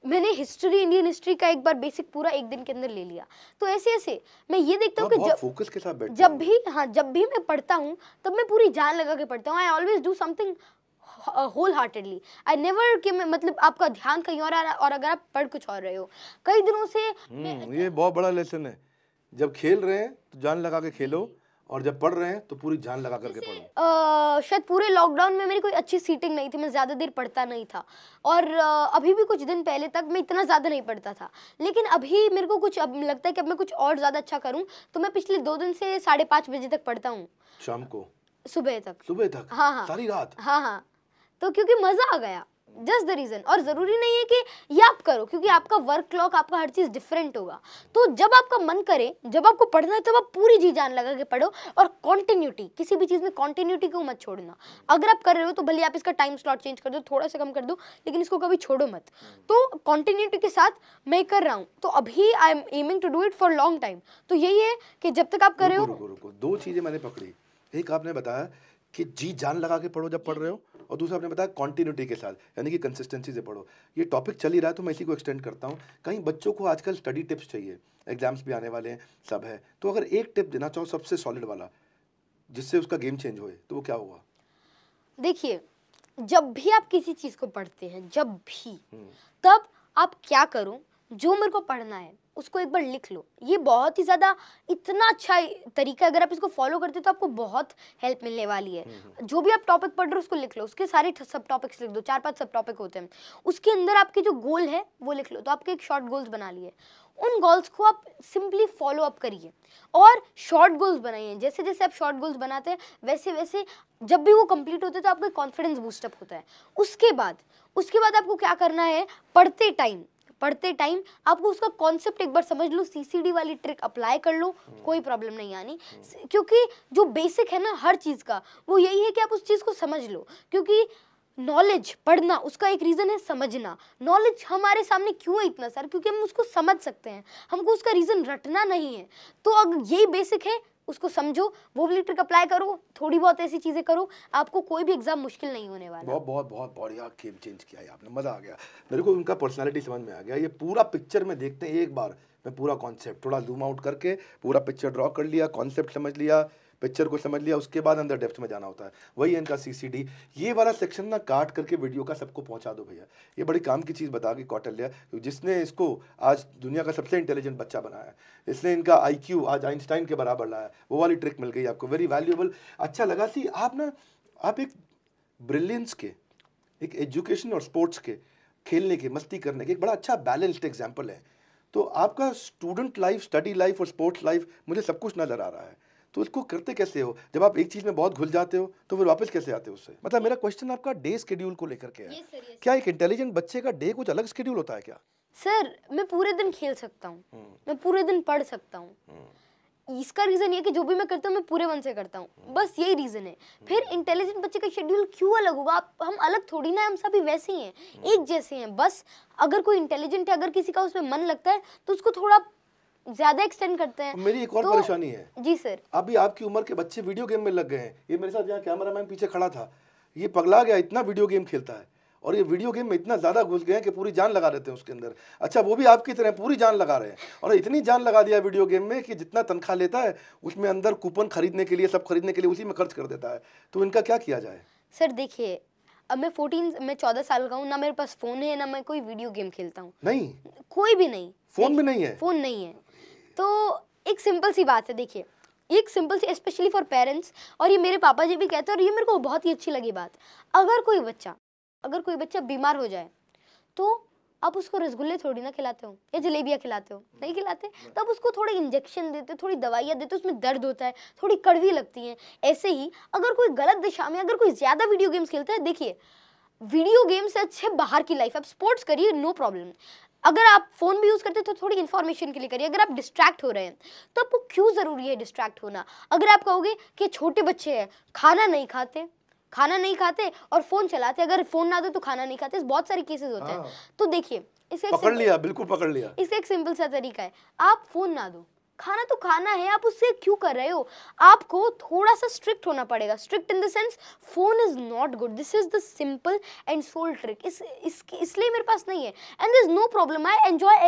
मैंने हिस्ट्री, इंडियन हिस्ट्री का एक बार बेसिक पूरा 1 दिन के अंदर ले लिया। तो ऐसे मैं ये देखता हूँ कि बहुत फोकस के साथ बैठते जब भी मैं पढ़ता हूँ तब मैं पूरी जान लगा के पढ़ता हूँ। I always do something whole heartedly. I never कि मैं मतलब आपका ध्यान कहीं और आ रहा है और अगर आप पढ़ कुछ और रहे हो कई दिनों से। ये बहुत बड़ा लेसन है, जब खेल रहे हैं तो जान लगा के खेलो और जब पढ़ रहे हैं तो पूरी जान लगा करके पढ़ो। शायद पूरे लॉकडाउन में मेरी कोई अच्छी सीटिंग नहीं थी, मैं ज़्यादा देर पढ़ता नहीं था, और अभी भी कुछ दिन पहले तक मैं इतना ज़्यादा नहीं पढ़ता था, लेकिन अभी मेरे को कुछ अब लगता है कि अब मैं कुछ और ज़्यादा अच्छा करूँ, तो मैं पिछले 2 दिन से 5:30 बजे तक पढ़ता हूँ, शाम को, सुबह तक। हाँ, सारी रात। हाँ, तो क्योंकि मज़ा आ गया, जस्ट द रीजन। और जरूरी नहीं है कि ये आप करो, क्योंकि आपका वर्क क्लॉक, आपका हर चीज डिफरेंट होगा। तो जब आपका मन करे, जब आपको पढ़ना है, तब आप पूरी जी जान लगा के पढ़ो। और कॉन्टिन्यूटी, किसी भी चीज में कॉन्टिन्यूटी को मत छोड़ना। अगर आप कर रहे हो तो भले आप इसका टाइम स्लॉट चेंज कर दो, थोड़ा सा कम कर दो, लेकिन इसको कभी छोड़ो मत। तो कॉन्टिन्यूटी के साथ मैं कर रहा हूँ, तो अभी I am aiming to do it for long time. तो यही है कि जब तक आप कर रहे हो। रुको, 2 चीजें मैंने पकड़ी। एक आपने बताया कि जी जान लगा के पढ़ो जब पढ़ रहे हो, और दूसरा आपने बताया कॉन्टिन्यूटी के साथ, यानी कि कंसिस्टेंसी से पढ़ो। ये टॉपिक चल ही रहा है तो मैं इसी को एक्सटेंड करता हूँ। कई बच्चों को आजकल स्टडी टिप्स चाहिए, एग्जाम्स भी आने वाले हैं, सब है, तो अगर एक टिप देना चाहो सबसे सॉलिड वाला, जिससे उसका गेम चेंज होए, तो वो क्या होगा? देखिए, जब भी आप किसी चीज को पढ़ते हैं, जब भी, तब आप क्या करो, जो मेरे को पढ़ना है उसको एक बार लिख लो। ये बहुत ही ज़्यादा इतना अच्छा तरीका, अगर आप इसको फॉलो करते हो तो आपको बहुत हेल्प मिलने वाली है। जो भी आप टॉपिक पढ़ रहे हो उसको लिख लो, उसके सारे सब टॉपिक्स लिख दो, 4-5 सब टॉपिक होते हैं, उसके अंदर आपके जो गोल है वो लिख लो। तो आपके एक शॉर्ट गोल्स बना लिए, उन गोल्स को आप सिंपली फॉलो अप करिए और शॉर्ट गोल्स बनाइए। जैसे जैसे आप शॉर्ट गोल्स बनाते हैं वैसे वैसे जब भी वो कंप्लीट होते हैं तो आपका कॉन्फिडेंस बूस्टअप होता है। उसके बाद आपको क्या करना है, पढ़ते टाइम आपको उसका कॉन्सेप्ट एक बार समझ लो, सीसीडी वाली ट्रिक अप्लाई कर लो, कोई प्रॉब्लम नहीं आनी। क्योंकि जो बेसिक है ना हर चीज़ का, वो यही है कि आप उस चीज़ को समझ लो। क्योंकि नॉलेज पढ़ना, उसका एक रीज़न है समझना। नॉलेज हमारे सामने क्यों है इतना सारा, क्योंकि हम उसको समझ सकते हैं, हमको उसका रीज़न रटना नहीं है। तो अगर यही बेसिक है, उसको समझो, वो वाली ट्रिक अप्लाई करो, थोड़ी बहुत ऐसी चीज़ें करो, आपको कोई भी एग्जाम मुश्किल नहीं होने वाला। बहुत बढ़िया गेम चेंज किया है आपने, मज़ा आ गया मेरे को, उनका पर्सनालिटी समझ में आ गया। ये पूरा पिक्चर में देखते हैं एक बार, मैं पूरा कॉन्सेप्ट थोड़ा जूम आउट करके पूरा पिक्चर ड्रॉ कर लिया, कॉन्सेप्ट समझ लिया, पिक्चर को समझ लिया, उसके बाद अंदर डेप्थ में जाना होता है। वही है इनका सीसीडी। ये वाला सेक्शन ना काट करके वीडियो का सबको पहुंचा दो भैया, ये बड़ी काम की चीज़ बता के कौटिल्य, जिसने इसको आज दुनिया का सबसे इंटेलिजेंट बच्चा बनाया है, इसने इनका IQ आज आइंस्टाइन के बराबर लाया, वो वाली ट्रिक मिल गई आपको, वेरी वैल्यूएबल। अच्छा लगा। सी आप एक ब्रिलियंस के, एक एजुकेशन और स्पोर्ट्स के, खेलने के, मस्ती करने के एक बड़ा अच्छा बैलेंस्ड एग्जाम्पल है। तो आपका स्टूडेंट लाइफ, स्टडी लाइफ और स्पोर्ट्स लाइफ, मुझे सब कुछ नज़र आ रहा है। तो इसको करते कैसे हो? जब आप एक चीज़ में बहुत घुल जाते हो तो फिर वापस कैसे आते हो उससे? मतलब मेरा क्वेश्चन आपका डे शेड्यूल को लेकर के है। क्या एक इंटेलिजेंट बच्चे का डे कुछ अलग शेड्यूल होता है क्या? सर, मैं पूरे दिन खेल सकता हूँ, मैं पूरे दिन पढ़ सकता हूँ। इसका रीजन ये कि जो भी मैं करता हूँ मैं पूरे मन से करता हूँ, बस यही रीजन है। फिर इंटेलिजेंट बच्चे का शेड्यूल क्यों अलग होगा? हम अलग थोड़ी ना, हम सभी वैसे ही हैं, एक जैसे हैं। बस अगर कोई इंटेलिजेंट है, अगर किसी का उसमें मन लगता है तो उसको थोड़ा ज्यादा एक्सटेंड करते हैं। मेरी एक और परेशानी है। जी सर। अभी आपकी उम्र के बच्चे वीडियो गेम में लग गए हैं। ये मेरे साथ यहाँ कैमरामैन पीछे खड़ा था, ये पगला गया, इतना वीडियो गेम खेलता है, और ये वीडियो गेम में इतना ज़्यादा घुस गए हैं कि पूरी जान लगा देते हैं उसके अंदर। अच्छा, वो भी आपकी तरह पूरी जान लगा रहे हैं, और इतनी जान लगा दिया वीडियो गेम में कि जितना तनख्वाह लेता है उसमें अंदर कूपन खरीदने के लिए, सब खरीदने के लिए उसी में खर्च कर देता है। तो इनका क्या किया जाए? सर देखिए, अब मैं 14 साल का हूँ, ना मेरे पास फ़ोन है, ना मैं कोई वीडियो गेम खेलता हूँ। नहीं, कोई भी नहीं। फ़ोन भी नहीं है? फ़ोन नहीं है। तो एक सिंपल सी बात है, देखिए, एक सिंपल सी, स्पेशली फॉर पेरेंट्स, और ये मेरे पापा जी भी कहते हैं और ये मेरे को बहुत ही अच्छी लगी बात। अगर कोई बच्चा बीमार हो जाए तो आप उसको रसगुल्ले थोड़ी ना खिलाते हो या जलेबियाँ खिलाते हो, नहीं खिलाते। तो आप उसको थोड़े इंजेक्शन देते, थोड़ी दवाइयाँ देते, उसमें दर्द होता है, थोड़ी कड़वी लगती हैं। ऐसे ही अगर कोई गलत दिशा में, अगर कोई ज़्यादा वीडियो गेम्स खेलता है, देखिए, वीडियो गेम से अच्छे बाहर की लाइफ, आप स्पोर्ट्स करिए, नो प्रॉब्लम। अगर आप फोन भी यूज करते हैं तो थोड़ी इन्फॉर्मेशन के लिए करिए। अगर आप डिस्ट्रैक्ट हो रहे हैं तो आपको क्यों जरूरी है डिस्ट्रैक्ट होना? अगर आप कहोगे कि छोटे बच्चे हैं, खाना नहीं खाते और फोन चलाते, अगर फोन ना दो तो खाना नहीं खाते, बहुत सारे केसेस होते हैं। तो देखिए, बिल्कुल पकड़ लिया। इसका एक सिंपल सा तरीका है, आप फोन ना दो, खाना तो खाना है, आप उससे क्यों कर रहे हो? आपको थोड़ा सा स्ट्रिक्ट होना पड़ेगा। Strict in the sense, phone is not good, this is the simple and sole trick. इसलिए मेरे पास नहीं है, and there is no problem, I enjoy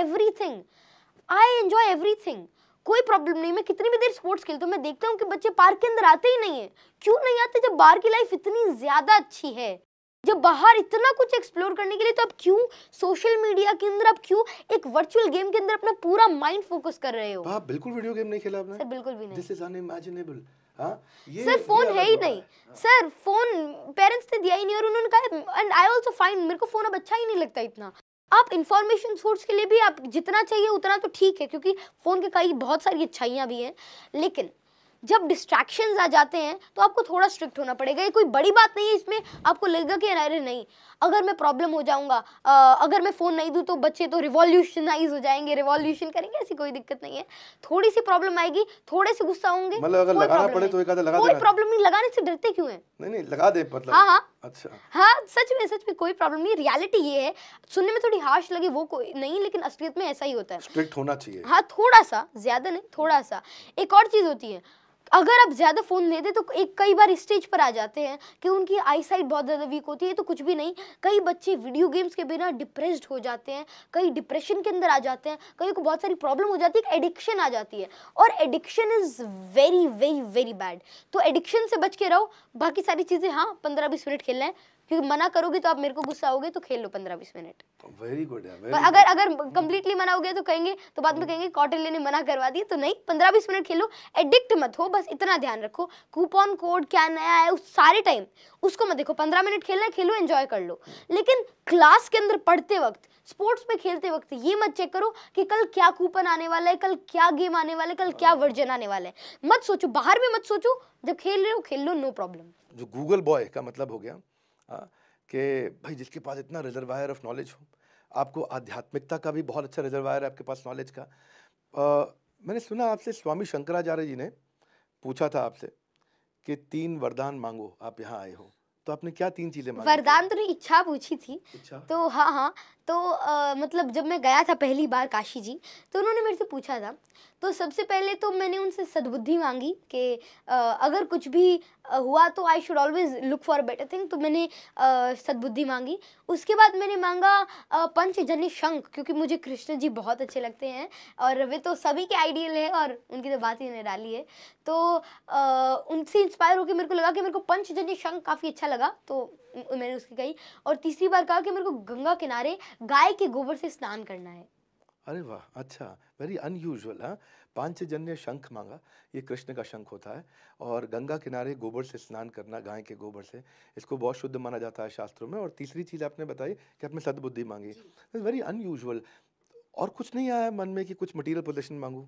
everything, कोई प्रॉब्लम नहीं। मैं कितनी भी देर स्पोर्ट्स खेलता हूँ, मैं देखता हूँ कि बच्चे पार्क के अंदर आते ही नहीं है। क्यों नहीं आते? जब बाहर की लाइफ इतनी ज्यादा अच्छी है, जब बाहर इतना कुछ एक्सप्लोर करने के लिए, तो आप क्यों सोशल मीडिया के अंदर, आप क्यों एक वर्चुअल गेम के अंदर अपना पूरा माइंड फोकस कर रहे हो? आप बिल्कुल वीडियो गेम नहीं खेला आपने? सर बिल्कुल भी नहीं। This is unimaginable. हाँ, सर फोन है ही नहीं। सर फोन पेरेंट्स ने दिया ही नहीं, और उन्होंने कहा, एंड आई आल्सो फाइंड, मेरे को फोन अब अच्छा ही नहीं लगता इतना। आप इंफॉर्मेशन सोर्स के लिए भी आप जितना चाहिए उतना तो ठीक है, क्योंकि फोन के कई बहुत सारी अच्छाइयाँ भी हैं, लेकिन जब डिस्ट्रैक्शंस आ जाते हैं तो आपको थोड़ा स्ट्रिक्ट होना पड़ेगा। ये कोई बड़ी बात नहीं है, इसमें आपको लगेगा कि अरे नहीं, अगर मैं प्रॉब्लम हो जाऊंगा, अगर मैं फ़ोन नहीं दूँ तो बच्चे तो रिवॉल्यूशनाइज हो जाएंगे, रिवॉल्यूशन करेंगे, ऐसी कोई दिक्कत नहीं है। थोड़ी सी प्रॉब्लम आएगी, थोड़े से गुस्सा होंगे, मतलब अगर लगाना पड़े तो एक आधा लगा कोई प्रॉब्लम नहीं। लगाने से डरते क्यों हैं? नहीं, लगा दे मतलब। हाँ, अच्छा, हाँ, सच में कोई प्रॉब्लम नहीं। रियलिटी ये है, सुनने में थोड़ी हार्श लगे वो कोई नहीं, लेकिन असलियत में ऐसा ही होता है। स्ट्रिक्ट होना चाहिए। हाँ, थोड़ा सा, ज्यादा नहीं, थोड़ा सा। एक और चीज होती है, अगर आप ज्यादा फोन दे दे तो एक कई बार स्टेज पर आ जाते हैं कि उनकी आई साइट बहुत ज्यादा वीक होती है। तो कुछ भी नहीं, कई बच्चे वीडियो गेम्स के बिना डिप्रेस्ड हो जाते हैं, कई डिप्रेशन के अंदर आ जाते हैं, कई को बहुत सारी प्रॉब्लम हो जाती है, एडिक्शन आ जाती है, और addiction is very very very bad. तो एडिक्शन से बच के रहो। बाकी सारी चीजें, हाँ, 15-20 मिनट खेलना है, क्योंकि मना करोगे तो आप मेरे को गुस्सा आओगे, तो खेल लो 15-20 मिनट। वेरी गुड है। पर अगर कंप्लीटली मना हो गया तो कहेंगे, तो बाद में कहेंगे कौटिल्य ने मना करवा दी। तो नहीं, 15-20 मिनट खेलो, एडिक्ट मत हो, बस इतना ध्यान रखो। कूपन कोड क्या नया है उस सारे टाइम उसको मत देखो। 15 मिनट खेलना है, खेलो, एंजॉय कर लो, लेकिन क्लास के अंदर पढ़ते वक्त, स्पोर्ट्स में खेलते वक्त ये मत चेक करो कि कल क्या कूपन आने वाला है, कल क्या गेम आने वाला है, कल क्या वर्जन आने वाला है। मत सोचो, बाहर में मत सोचो, जब खेल रहे हो खेल लो, नो प्रॉब्लम। जो गूगल बॉय का मतलब हो गया कि भाई जिसके पास इतना रिजर्वायर ऑफ नॉलेज हो, आपको आध्यात्मिकता का भी बहुत अच्छा रिजर्वायर है आपके पास नॉलेज का। मैंने सुना आपसे स्वामी शंकराचार्य जी ने पूछा था आपसे कि 3 वरदान मांगो, आप यहाँ आए हो, तो आपने क्या 3 चीजें मांगी? वरदान तो नहीं, इच्छा पूछी थी। इच्छा? तो हाँ, तो मतलब जब मैं गया था पहली बार काशी जी, तो उन्होंने मेरे से पूछा था। तो सबसे पहले तो मैंने उनसे सद्बुद्धि मांगी कि अगर कुछ भी हुआ तो I should always look for better thing. तो मैंने सद्बुद्धि मांगी। उसके बाद मैंने मांगा पंचजन्य शंख, क्योंकि मुझे कृष्ण जी बहुत अच्छे लगते हैं, और वे तो सभी के आइडियल है, और उनकी तो बात ही निराली है। तो उनसे इंस्पायर होकर मेरे को लगा कि मेरे को पंचजन्य शंख काफ़ी अच्छा लगा, तो मैंने उसकी कही। और तीसरी बार कहा कि मेरे को गंगा किनारे गाय के गोबर से स्नान करना है। अरे वाह, अच्छा, वेरी अनयूजुअल। हाँ, पांचजन्य शंख मांगा, ये कृष्ण का शंख होता है, और गंगा किनारे गोबर से स्नान करना, गाय के गोबर से, इसको बहुत शुद्ध माना जाता है शास्त्रों में। और तीसरी चीज़ आपने बताई कि आपने सद्बुद्धि मांगी, वेरी अनयूजुअल। और कुछ नहीं आया मन में कि कुछ मटेरियल पोजेशन मांगू?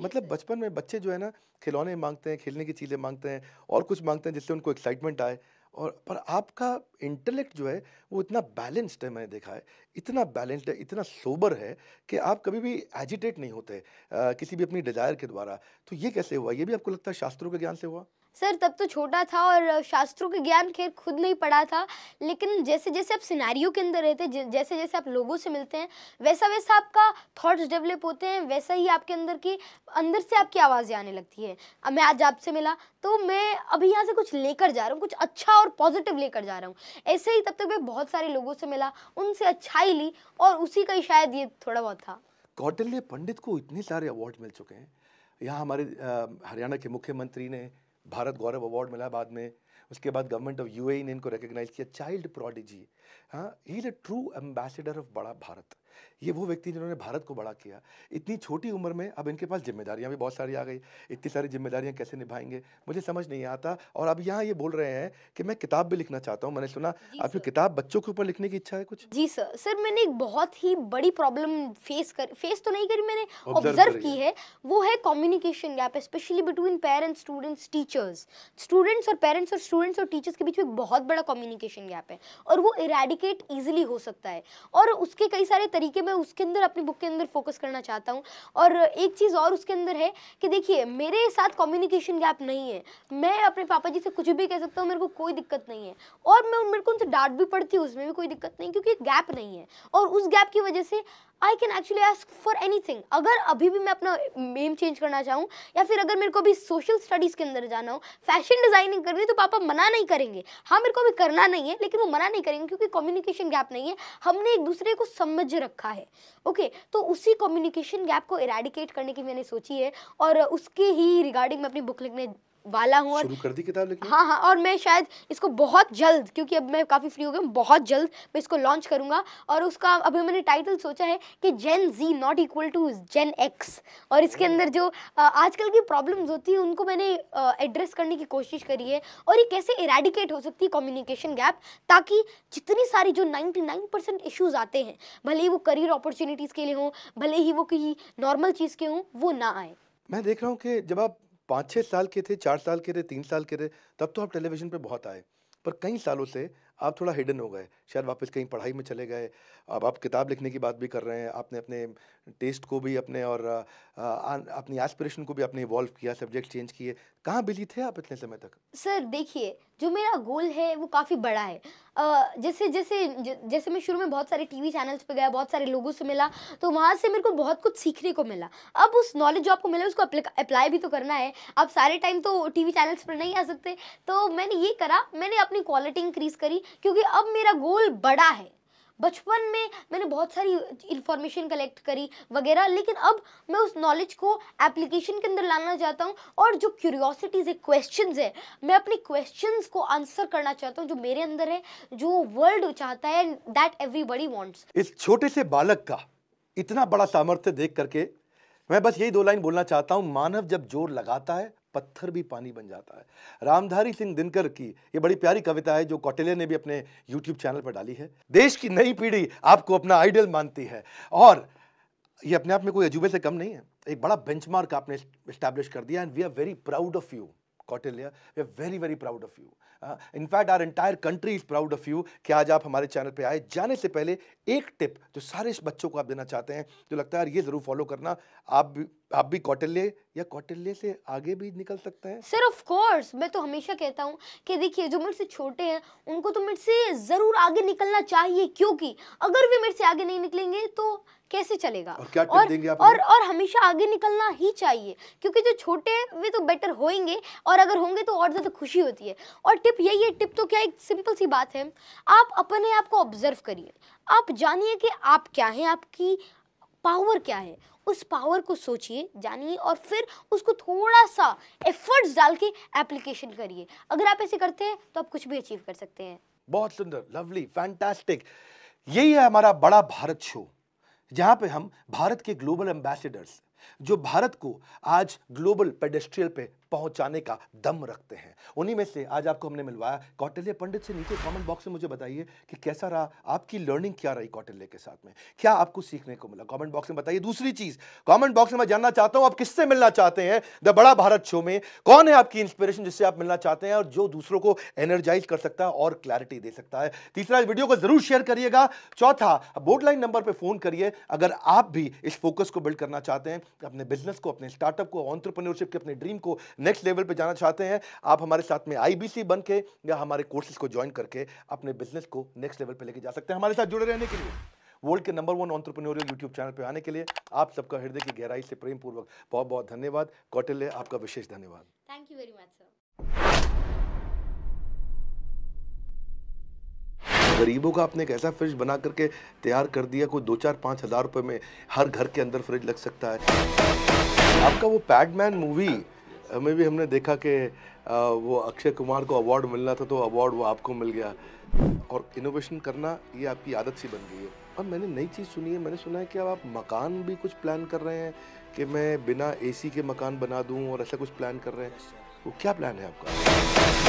मतलब बचपन में बच्चे जो है ना, खिलौने मांगते हैं, खेलने की चीज़ें मांगते हैं, और कुछ मांगते हैं जिससे उनको एक्साइटमेंट आए। और पर आपका इंटेलेक्ट जो है वो इतना बैलेंस्ड है, मैंने देखा है, इतना बैलेंस्ड है, इतना सोबर है कि आप कभी भी एजिटेट नहीं होते किसी भी अपनी डिज़ायर के द्वारा। तो ये कैसे हुआ? ये भी आपको लगता है शास्त्रों के ज्ञान से हुआ? सर तब तो छोटा था और शास्त्रों के ज्ञान खैर खुद नहीं पढ़ा था, लेकिन जैसे जैसे आप सिनेरियो के अंदर रहते हैं, जैसे जैसे आप लोगों से मिलते हैं, वैसा वैसा आपका थॉट्स डेवलप होते हैं, वैसा ही आपके अंदर से आपकी आवाज़ें आने लगती है। अब मैं आज आपसे मिला तो मैं अभी यहाँ से कुछ लेकर जा रहा हूँ, कुछ अच्छा और पॉजिटिव लेकर जा रहा हूँ। ऐसे ही तब तक मैं बहुत सारे लोगों से मिला, उनसे अच्छाई ली और उसी का ही शायद ये थोड़ा बहुत था। कौटिल्य पंडित को इतने सारे अवार्ड मिल चुके हैं। यहाँ हमारे हरियाणा के मुख्यमंत्री ने भारत गौरव अवार्ड मिला बाद में, उसके बाद गवर्नमेंट ऑफ यूएई ने इनको रिकॉग्नाइज किया, चाइल्ड प्रोडिजी। हाँ, he is a true ambassador of बड़ा भारत। ये वो व्यक्ति जिन्होंने भारत को बड़ा किया इतनी छोटी उम्र में। अब इनके पास जिम्मेदारियां भी बहुत सारी आ गई, इतनी सारी जिम्मेदारियां कैसे निभाएंगे मुझे समझ नहीं आता। और अब यहाँ ये बोल रहे हैं कि मैं किताब भी लिखना चाहता हूँ। मैंने सुना जी आपकी सर। किताब बच्चों के ऊपर लिखने की इच्छा है कुछ? जी सर मैंने एक बहुत ही बड़ी प्रॉब्लम फेस तो नहीं करी, मैंने ऑब्जर्व ऑब्जर्व करिए। की है। वो है communication gap, specially between parents, students, teachers. Students और पेरेंट्स और स्टूडेंट्स और टीचर्स के बीच में एक बहुत बड़ा कम्युनिकेशन गैप है और वो इरेडिकेट इजीली हो सकता है। और उसके कई सारे तरीके मैं उसके अंदर अपनी बुक के अंदर फोकस करना चाहता हूँ। और एक चीज़ और उसके अंदर है कि देखिए मेरे साथ कम्युनिकेशन गैप नहीं है, मैं अपने पापा जी से कुछ भी कह सकता हूँ, मेरे को कोई दिक्कत नहीं है। और मेरे को उनसे डांट भी पड़ती है, उसमें भी कोई दिक्कत नहीं, क्योंकि गैप नहीं है। और उस गैप की वजह से I can actually ask for anything. अगर अभी भी मैं अपना एम चेंज करना चाहूँ या फिर अगर मेरे को अभी सोशल स्टडीज़ के अंदर जाना हो, फैशन डिज़ाइनिंग करनी, तो पापा मना नहीं करेंगे। हाँ मेरे को अभी करना नहीं है, लेकिन वो मना नहीं करेंगे क्योंकि कम्युनिकेशन गैप नहीं है, हमने एक दूसरे को समझ रखा है। ओके, तो उसी कम्युनिकेशन गैप को इरेडिकेट करने की मैंने सोची है और उसके ही रिगार्डिंग मैं अपनी बुक लिखने वाला हूँ। और शुरू कर दी किताब लिखनी? हाँ और मैं शायद इसको बहुत जल्द, क्योंकि अब मैं काफ़ी फ्री हो गया हूँ, बहुत जल्द मैं इसको लॉन्च करूँगा। और उसका अभी मैंने टाइटल सोचा है कि gen Z not equal to gen X. और इसके अंदर जो आजकल की प्रॉब्लम्स होती है उनको मैंने एड्रेस करने की कोशिश करी है और ये कैसे इरेडिकेट हो सकती है कम्युनिकेशन गैप, ताकि जितनी सारी जो 99% इश्यूज आते हैं, भले ही वो करियर अपॉर्चुनिटीज़ के लिए हों, भले ही वो किसी नॉर्मल चीज़ के हों, वो ना आए। मैं देख रहा हूँ कि जब आप 5-6 साल के थे, 4 साल के थे, 3 साल के थे, तब तो आप टेलीविज़न पे बहुत आए। पर कई सालों से आप थोड़ा हिडन हो गए, शायद वापस कहीं पढ़ाई में चले गए। अब आप किताब लिखने की बात भी कर रहे हैं, आपने अपने टेस्ट को भी अपने और अपनी एस्पिरेशन को भी आपने इवॉल्व किया, सब्जेक्ट चेंज किए। कहाँ बिजी थे आप इतने समय तक? सर देखिए, जो मेरा गोल है वो काफ़ी बड़ा है। जैसे जैसे जैसे मैं शुरू में बहुत सारे टीवी चैनल्स पे गया, बहुत सारे लोगों से मिला, तो वहाँ से मेरे को बहुत कुछ सीखने को मिला। अब उस नॉलेज जो आपको मिला उसको अप्लाई भी तो करना है। आप सारे टाइम तो टीवी चैनल्स पर नहीं आ सकते, तो मैंने ये करा, मैंने अपनी क्वालिटी इंक्रीज़ करी, क्योंकि अब मेरा गोल बड़ा है। बचपन में मैंने बहुत सारी इन्फॉर्मेशन कलेक्ट करी वगैरह, लेकिन अब मैं उस नॉलेज को एप्लीकेशन के अंदर लाना चाहता हूँ। और जो क्यूरियोसिटीज़ है, क्वेश्चंस है, मैं अपने क्वेश्चंस को आंसर करना चाहता हूँ जो मेरे अंदर है, जो वर्ल्ड चाहता है, दैट एवरीबॉडी वांट्स। इस छोटे से बालक का इतना बड़ा सामर्थ्य देख करके मैं बस यही 2 लाइन बोलना चाहता हूं, मानव जब जोर लगाता है पत्थर भी पानी बन जाता है। रामधारी सिंह दिनकर की ये बड़ी प्यारी कविता है जो कौटिल्य ने भी अपने YouTube चैनल पर डाली है। देश की नई पीढ़ी आपको अपना आइडल मानती है और ये अपने आप में कोई अजूबे से कम नहीं है। एक बड़ा बेंचमार्क आपने एस्टैब्लिश कर दिया and we are very proud of you Kautilya, we are very very proud of you. In fact our entire country is proud of you कि आज आप हमारे चैनल पे आए। जाने से पहले एक टिप जो सारे इस बच्चों को आप देना चाहते हैं, जो लगता है यार ये जरूर फॉलो करना, आप भी कौटिल्य या कौटिल्य से आगे भी निकल सकते हैं। सर ऑफ कोर्स, मैं तो हमेशा कहता हूँ कि देखिए जो मेरे से छोटे हैं उनको तो मेरे से ज़रूर आगे निकलना चाहिए, क्योंकि अगर वे मेरे से आगे नहीं निकलेंगे तो कैसे चलेगा। और क्या टिप देंगे आप उन्हें? और हमेशा आगे निकलना ही चाहिए, क्योंकि जो छोटे हैं वे तो बेटर होंगे और अगर होंगे तो और ज़्यादा खुशी होती है। और टिप यही है, टिप तो क्या, एक सिंपल सी बात है, आप अपने आप को ऑब्जर्व करिए, आप जानिए कि आप क्या हैं, आपकी पावर क्या है, उस पावर को सोचिए, जानिए और फिर उसको थोड़ा सा एफर्ट्स डाल के एप्लीकेशन करिए। अगर आप ऐसे करते हैं तो आप कुछ भी अचीव कर सकते हैं। बहुत सुंदर, लवली, फैंटास्टिक। यही है हमारा बड़ा भारत शो, जहां पे हम भारत के ग्लोबल एम्बेसडर्स जो भारत को आज ग्लोबल पेडेस्ट्रियल पे पहुंचाने का दम रखते हैं, उन्हीं में से आज आपको हमने मिलवाया कौटिल्य पंडित से। नीचे कमेंट बॉक्स में मुझे बताइए कि कैसा रहा, आपकी लर्निंग क्या रही कौटिल्य के साथ में, क्या आपको सीखने को मिला, कमेंट बॉक्स में बताइए। दूसरी चीज, कमेंट बॉक्स में मैं जानना चाहता हूं आप किससे मिलना चाहते हैं द बड़ा भारत शो में, कौन है आपकी इंस्पिरेशन जिससे आप मिलना चाहते हैं और जो दूसरों को एनर्जाइज कर सकता है और क्लैरिटी दे सकता है। तीसरा, इस वीडियो को जरूर शेयर करिएगा। चौथा, बोर्ड लाइन नंबर पर फोन करिए अगर आप भी इस फोकस को बिल्ड करना चाहते हैं, अपने बिजनेस को, अपने स्टार्टअप को, एंटरप्रेन्योरशिप के अपने ड्रीम को नेक्स्ट लेवल पे जाना चाहते हैं, आप हमारे साथ में आईबीसी बन के या हमारे कोर्सेज को ज्वाइन करके अपने बिजनेस को नेक्स्ट लेवल पे लेके जा सकते हैं। हमारे साथ जुड़े रहने के लिए, वर्ल्ड के नंबर 1 एंटरप्रेन्योरियल यूट्यूब चैनल पे आने के लिए आप सबका हृदय की गहराई से प्रेम पूर्वक बहुत बहुत धन्यवाद। कौटिल्य, आपका विशेष धन्यवाद। Thank you very much sir. गरीबों का आपने एक ऐसा फ्रिज बना करके तैयार कर दिया, कोई 2-4-5 हज़ार रुपए में हर घर के अंदर फ्रिज लग सकता है। आपका वो पैडमैन मूवी में भी हमने देखा कि वो अक्षय कुमार को अवार्ड मिलना था, तो अवार्ड वो आपको मिल गया। और इनोवेशन करना ये आपकी आदत सी बन गई है। और मैंने नई चीज़ सुनी है, मैंने सुना है कि अब आप मकान भी कुछ प्लान कर रहे हैं कि मैं बिना एसी के मकान बना दूं, और ऐसा कुछ प्लान कर रहे हैं। वो क्या प्लान है आपका?